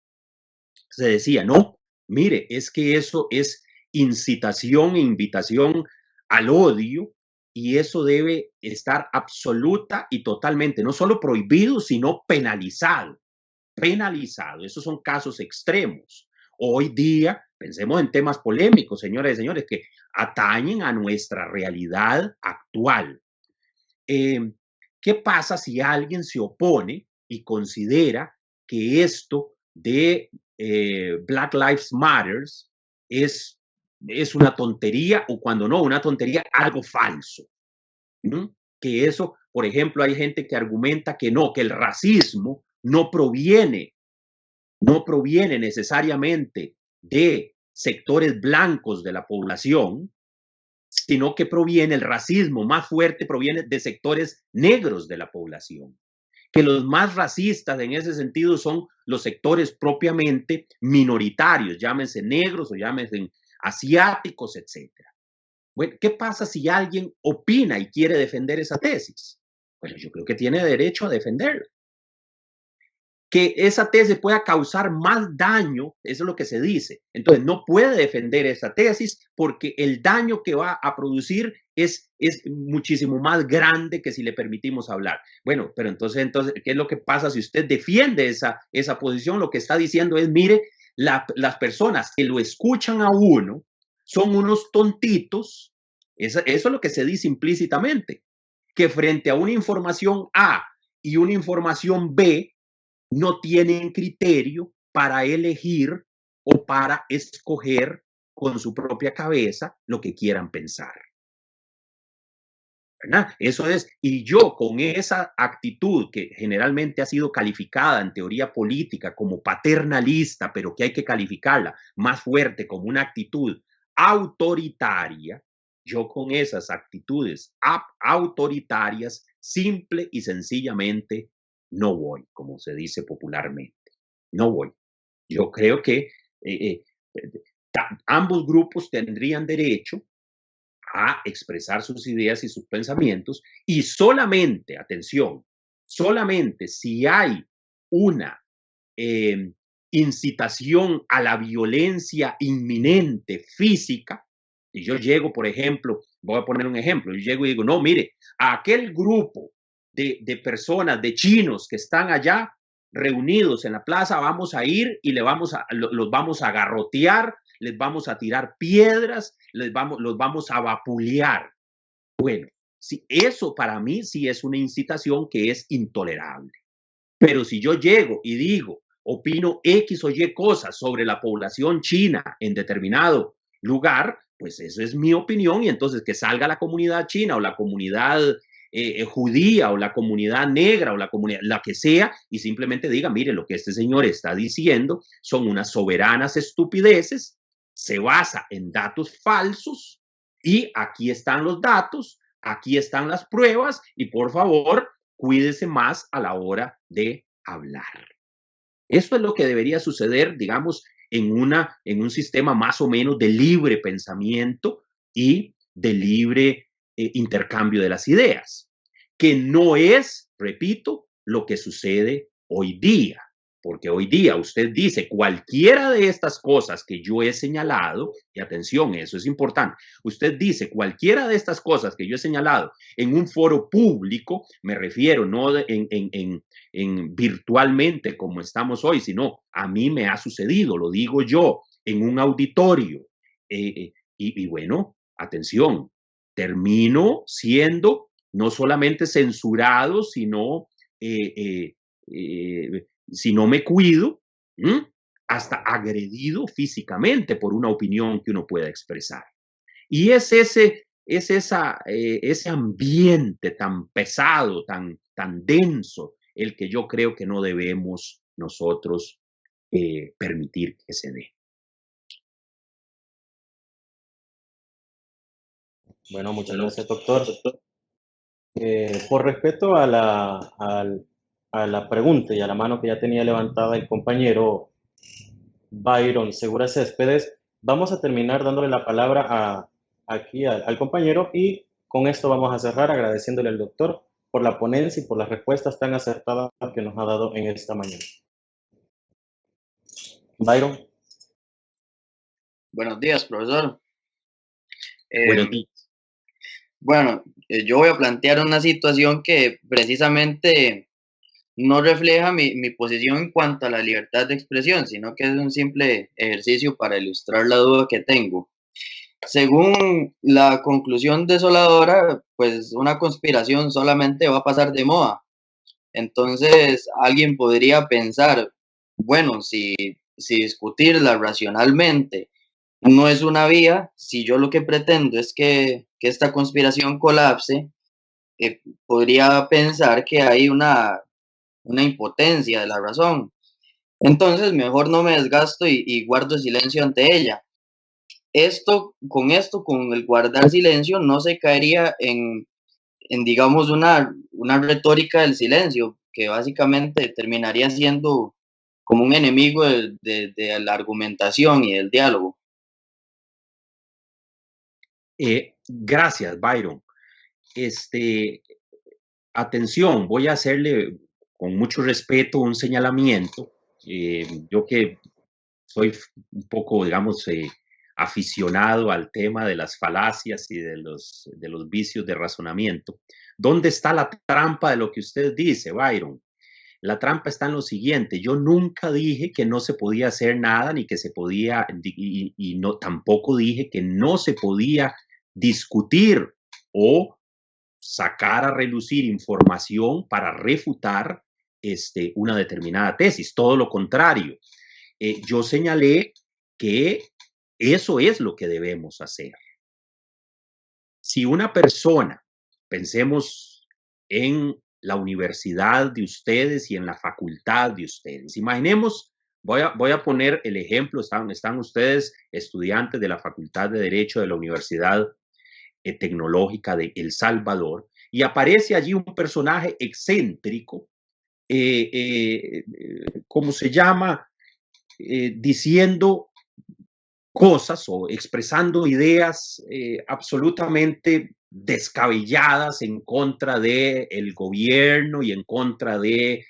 Se decía, no, mire, es que eso es incitación e invitación al odio y eso debe estar absoluta y totalmente, no solo prohibido, sino penalizado. Penalizado. Esos son casos extremos. Hoy día, pensemos en temas polémicos, señoras y señores, que atañen a nuestra realidad actual. ¿Qué pasa si alguien se opone y considera que esto de Black Lives Matter es una tontería o cuando no, una tontería, algo falso? ¿Mm? Que eso, por ejemplo, hay gente que argumenta que no, que el racismo no proviene necesariamente de sectores blancos de la población, sino que el racismo más fuerte proviene de sectores negros de la población. Que los más racistas en ese sentido son los sectores propiamente minoritarios, llámense negros o llámense asiáticos, etc. Bueno, ¿qué pasa si alguien opina y quiere defender esa tesis? Bueno, yo creo que tiene derecho a defenderla. Que esa tesis pueda causar más daño, eso es lo que se dice. Entonces, no puede defender esa tesis porque el daño que va a producir es muchísimo más grande que si le permitimos hablar. Bueno, pero entonces, ¿qué es lo que pasa si usted defiende esa posición? Lo que está diciendo es, mire, las personas que lo escuchan a uno son unos tontitos. Eso es lo que se dice implícitamente, que frente a una información A y una información B, no tienen criterio para elegir o para escoger con su propia cabeza lo que quieran pensar. ¿Verdad? Eso es, y yo con esa actitud que generalmente ha sido calificada en teoría política como paternalista, pero que hay que calificarla más fuerte como una actitud autoritaria, yo con esas actitudes autoritarias simple y sencillamente no voy, como se dice popularmente. No voy. Yo creo que ambos grupos tendrían derecho a expresar sus ideas y sus pensamientos y solamente, atención, solamente si hay una incitación a la violencia inminente física, y yo llego, por ejemplo, voy a poner un ejemplo, yo llego y digo, no, mire, a aquel grupo de personas, de chinos que están allá reunidos en la plaza, vamos a ir y los vamos a garrotear, les vamos a tirar piedras, los vamos a vapulear. Bueno, sí, eso para mí sí es una incitación que es intolerable. Pero si yo llego y digo, opino X o Y cosas sobre la población china en determinado lugar, pues eso es mi opinión y entonces que salga la comunidad china o la comunidad judía o la comunidad negra o la comunidad, la que sea, y simplemente diga, mire, lo que este señor está diciendo son unas soberanas estupideces, se basa en datos falsos y aquí están los datos, aquí están las pruebas y por favor, cuídese más a la hora de hablar. Eso es lo que debería suceder, digamos, en un sistema más o menos de libre pensamiento y de libre intercambio de las ideas, que no es, repito, lo que sucede hoy día. Porque hoy día usted dice cualquiera de estas cosas que yo he señalado, y atención, eso es importante, usted dice cualquiera de estas cosas que yo he señalado en un foro público, me refiero no en virtualmente como estamos hoy, sino a mí me ha sucedido, lo digo yo, en un auditorio. Y bueno, atención, termino siendo no solamente censurado, sino si no me cuido, hasta agredido físicamente por una opinión que uno pueda expresar. Y es ese ambiente tan pesado, tan denso, el que yo creo que no debemos nosotros permitir que se dé. Bueno, muchas gracias, doctor. Por respeto a la pregunta y a la mano que ya tenía levantada el compañero Byron Segura Céspedes, vamos a terminar dándole la palabra aquí al compañero y con esto vamos a cerrar agradeciéndole al doctor por la ponencia y por las respuestas tan acertadas que nos ha dado en esta mañana. Byron. Buenos días, profesor. Buenos días. Bueno, yo voy a plantear una situación que precisamente no refleja mi posición en cuanto a la libertad de expresión, sino que es un simple ejercicio para ilustrar la duda que tengo. Según la conclusión desoladora, pues una conspiración solamente va a pasar de moda. Entonces, alguien podría pensar, bueno, si discutirla racionalmente no es una vía, si yo lo que pretendo es que esta conspiración colapse, podría pensar que hay una impotencia de la razón. Entonces, mejor no me desgasto y guardo silencio ante ella. Con el guardar silencio, no se caería en digamos, una retórica del silencio, que básicamente terminaría siendo como un enemigo de la argumentación y del diálogo. Gracias, Byron. Atención, voy a hacerle con mucho respeto un señalamiento. Yo que soy un poco, digamos, aficionado al tema de las falacias y de los vicios de razonamiento. ¿Dónde está la trampa de lo que usted dice, Byron? La trampa está en lo siguiente: yo nunca dije que no se podía hacer nada, ni que se podía, y no, tampoco dije que no se podía discutir o sacar a relucir información para refutar una determinada tesis. Todo lo contrario. Yo señalé que eso es lo que debemos hacer. Si una persona, pensemos en la universidad de ustedes y en la facultad de ustedes, imaginemos, voy a poner el ejemplo, están ustedes estudiantes de la Facultad de Derecho de la Universidad Tecnológica de El Salvador, y aparece allí un personaje excéntrico, ¿cómo se llama? Diciendo cosas o expresando ideas absolutamente descabelladas en contra del gobierno y en contra de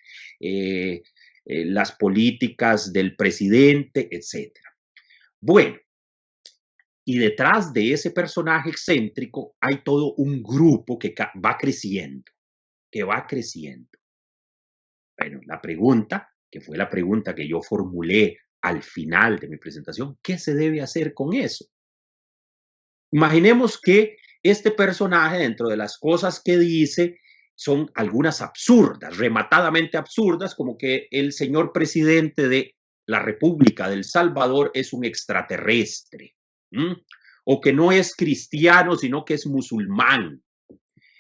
las políticas del presidente, etc. Bueno, y detrás de ese personaje excéntrico hay todo un grupo que va creciendo, Bueno, la pregunta, que fue la pregunta que yo formulé al final de mi presentación, ¿qué se debe hacer con eso? Imaginemos que este personaje, dentro de las cosas que dice, son algunas absurdas, rematadamente absurdas, como que el señor presidente de la República del Salvador es un extraterrestre, o que no es cristiano, sino que es musulmán,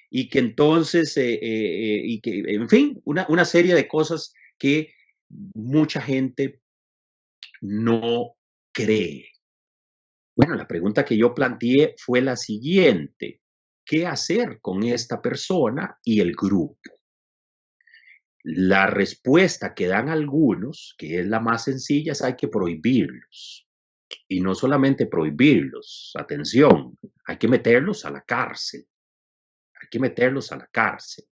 y que entonces, y que, en fin, una serie de cosas que mucha gente no cree. Bueno, la pregunta que yo planteé fue la siguiente: ¿qué hacer con esta persona y el grupo? La respuesta que dan algunos, que es la más sencilla, es hay que prohibirlos. Y no solamente prohibirlos, atención, hay que meterlos a la cárcel. Hay que meterlos a la cárcel.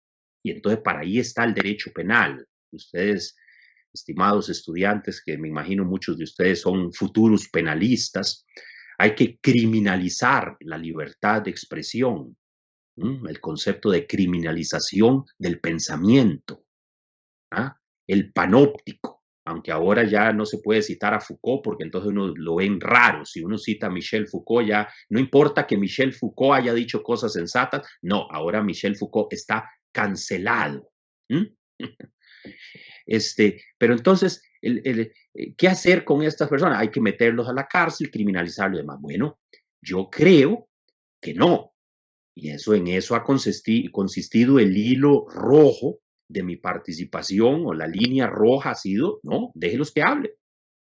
Y entonces para ahí está el derecho penal. Ustedes, estimados estudiantes, que me imagino muchos de ustedes son futuros penalistas, hay que criminalizar la libertad de expresión, el concepto de criminalización del pensamiento, el panóptico, aunque ahora ya no se puede citar a Foucault porque entonces uno lo ven raro. Si uno cita a Michel Foucault, ya no importa que Michel Foucault haya dicho cosas sensatas, no, ahora Michel Foucault está cancelado. Pero entonces, ¿qué hacer con estas personas? Hay que meterlos a la cárcel, criminalizarlos y demás. Bueno, yo creo que no. Y en eso ha consistido el hilo rojo de mi participación, o la línea roja ha sido, no, déjelos que hablen.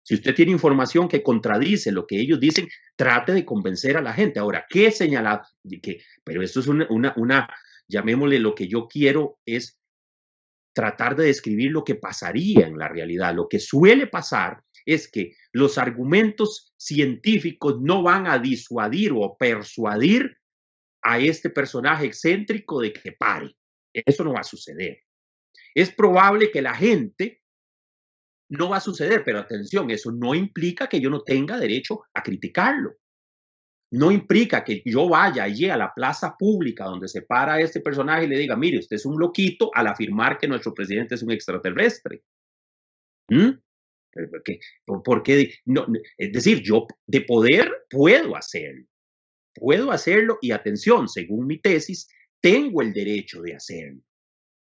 Si usted tiene información que contradice lo que ellos dicen, trate de convencer a la gente. Ahora, ¿qué señalar? Pero esto es llamémosle, lo que yo quiero es tratar de describir lo que pasaría en la realidad. Lo que suele pasar es que los argumentos científicos no van a disuadir o persuadir a este personaje excéntrico de que pare. Eso no va a suceder. Es probable que la gente no va a suceder, pero atención, eso no implica que yo no tenga derecho a criticarlo. No implica que yo vaya allí a la plaza pública donde se para este personaje y le diga, mire, usted es un loquito al afirmar que nuestro presidente es un extraterrestre. Porque no, es decir, yo de poder puedo hacerlo y atención, según mi tesis, tengo el derecho de hacerlo.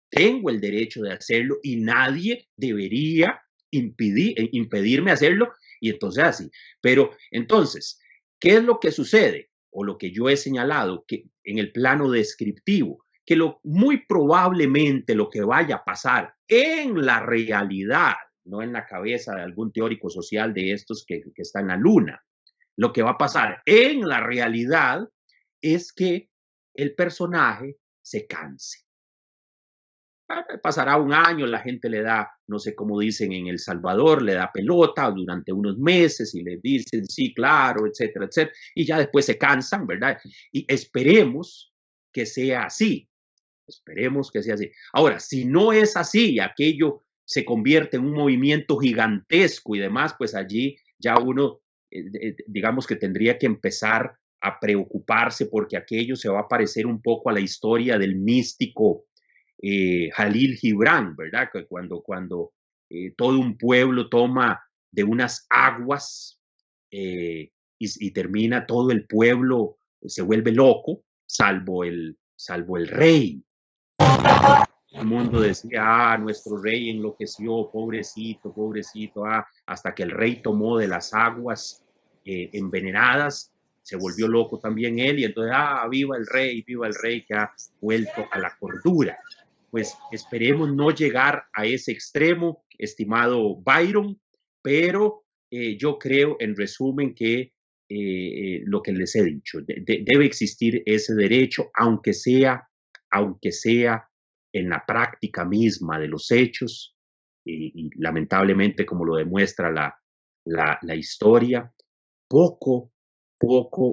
Tengo el derecho de hacerlo y nadie debería impedirme hacerlo y entonces así. Pero entonces, ¿qué es lo que sucede? O lo que yo he señalado que en el plano descriptivo, que muy probablemente lo que vaya a pasar en la realidad, no en la cabeza de algún teórico social de estos que está en la luna, lo que va a pasar en la realidad es que el personaje se canse. Pasará un año, la gente le da, no sé cómo dicen en El Salvador, le da pelota durante unos meses y le dicen sí, claro, etcétera, etcétera, y ya después se cansan, ¿verdad? Y esperemos que sea así, esperemos que sea así. Ahora, si no es así y aquello se convierte en un movimiento gigantesco y demás, pues allí ya uno, digamos que tendría que empezar a preocuparse porque aquello se va a parecer un poco a la historia del místico Jalil Gibran, ¿verdad? Que cuando todo un pueblo toma de unas aguas y termina todo el pueblo, se vuelve loco, salvo el rey. El mundo decía, nuestro rey enloqueció, pobrecito, pobrecito, hasta que el rey tomó de las aguas envenenadas, se volvió loco también él, y entonces, viva el rey que ha vuelto a la cordura. Pues esperemos no llegar a ese extremo, estimado Byron, pero yo creo, en resumen, que lo que les he dicho, debe existir ese derecho, aunque sea en la práctica misma de los hechos, y lamentablemente, como lo demuestra la historia, poco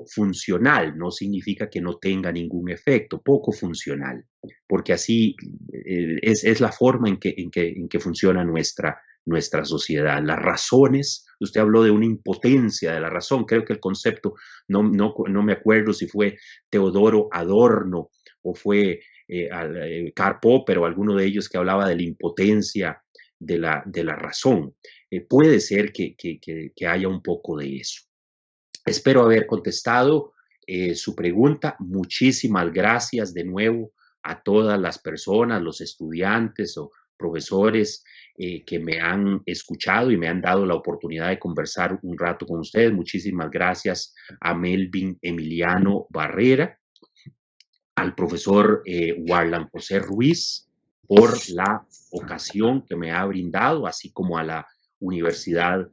funcional. No significa que no tenga ningún efecto, poco funcional, porque así es la forma en que funciona nuestra sociedad. Las razones, usted habló de una impotencia de la razón, creo que el concepto, no me acuerdo si fue Teodoro Adorno o fue Karl Popper o alguno de ellos que hablaba de la impotencia de la razón. Puede ser que haya un poco de eso. Espero haber contestado su pregunta. Muchísimas gracias de nuevo a todas las personas, los estudiantes o profesores que me han escuchado y me han dado la oportunidad de conversar un rato con ustedes. Muchísimas gracias a Melvin Emiliano Barrera, al profesor Warlan José Ruiz por la ocasión que me ha brindado, así como a la Universidad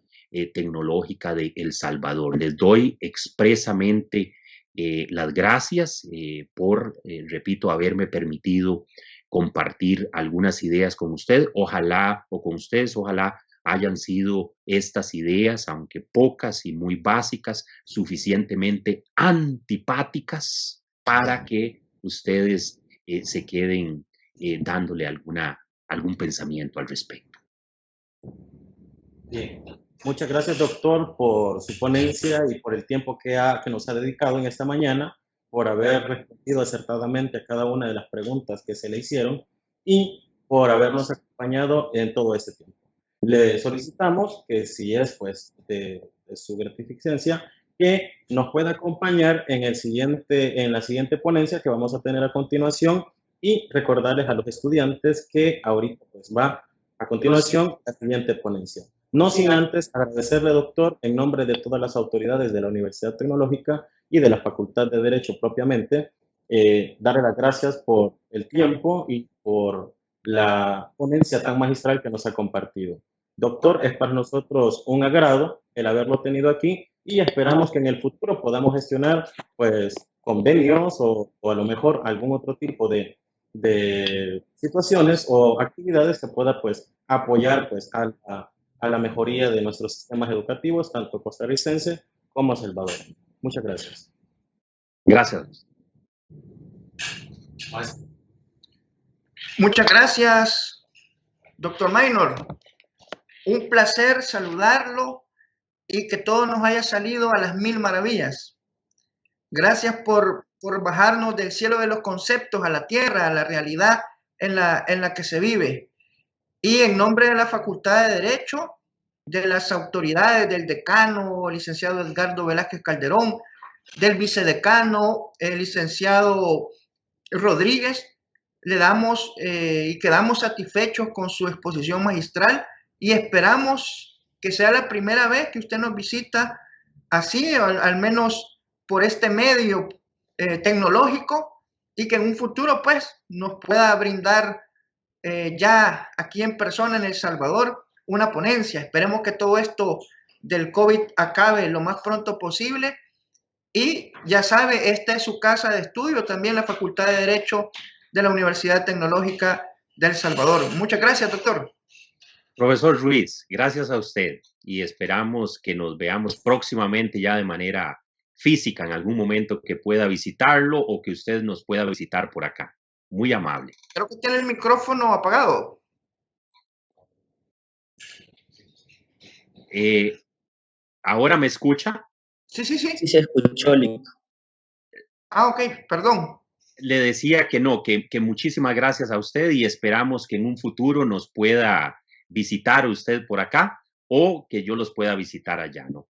Tecnológica de El Salvador. Les doy expresamente las gracias por, repito, haberme permitido compartir algunas ideas con usted. Ojalá hayan sido estas ideas, aunque pocas y muy básicas, suficientemente antipáticas para que ustedes se queden dándole algún pensamiento al respecto. Bien. Muchas gracias, doctor, por su ponencia y por el tiempo que nos ha dedicado en esta mañana, por haber respondido acertadamente a cada una de las preguntas que se le hicieron y por habernos acompañado en todo este tiempo. Le solicitamos que, si es pues de su gratificencia, que nos pueda acompañar en la siguiente ponencia que vamos a tener a continuación, y recordarles a los estudiantes que ahorita pues va a continuación la siguiente ponencia. No sin antes agradecerle, doctor, en nombre de todas las autoridades de la Universidad Tecnológica y de la Facultad de Derecho propiamente, darle las gracias por el tiempo y por la ponencia tan magistral que nos ha compartido. Doctor, es para nosotros un agrado el haberlo tenido aquí y esperamos que en el futuro podamos gestionar pues convenios o a lo mejor algún otro tipo de situaciones o actividades que pueda pues apoyar pues a la mejoría de nuestros sistemas educativos, tanto costarricense como salvadoreño. Muchas gracias. Gracias. Muchas gracias, doctor Minor. Un placer saludarlo y que todo nos haya salido a las mil maravillas. Gracias por bajarnos del cielo de los conceptos a la tierra, a la realidad en la que se vive. Y en nombre de la Facultad de Derecho, de las autoridades, del decano, licenciado Edgardo Velázquez Calderón, del vicedecano, el licenciado Rodríguez, le damos y quedamos satisfechos con su exposición magistral y esperamos que sea la primera vez que usted nos visita así, al menos por este medio tecnológico, y que en un futuro pues nos pueda brindar ya aquí en persona en El Salvador una ponencia. Esperemos que todo esto del COVID acabe lo más pronto posible. Y ya sabe, esta es su casa de estudio, también la Facultad de Derecho de la Universidad Tecnológica de El Salvador. Muchas gracias, doctor. Profesor Ruiz, gracias a usted y esperamos que nos veamos próximamente ya de manera física en algún momento, que pueda visitarlo o que usted nos pueda visitar por acá. Muy amable. Creo que tiene el micrófono apagado. ¿Ahora me escucha? Sí, sí, sí. Sí se escuchó, Lick. Ah, ok, perdón. Le decía que no, que muchísimas gracias a usted y esperamos que en un futuro nos pueda visitar usted por acá o que yo los pueda visitar allá, ¿no?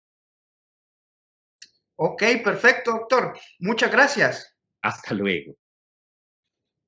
Ok, perfecto, doctor. Muchas gracias. Hasta luego.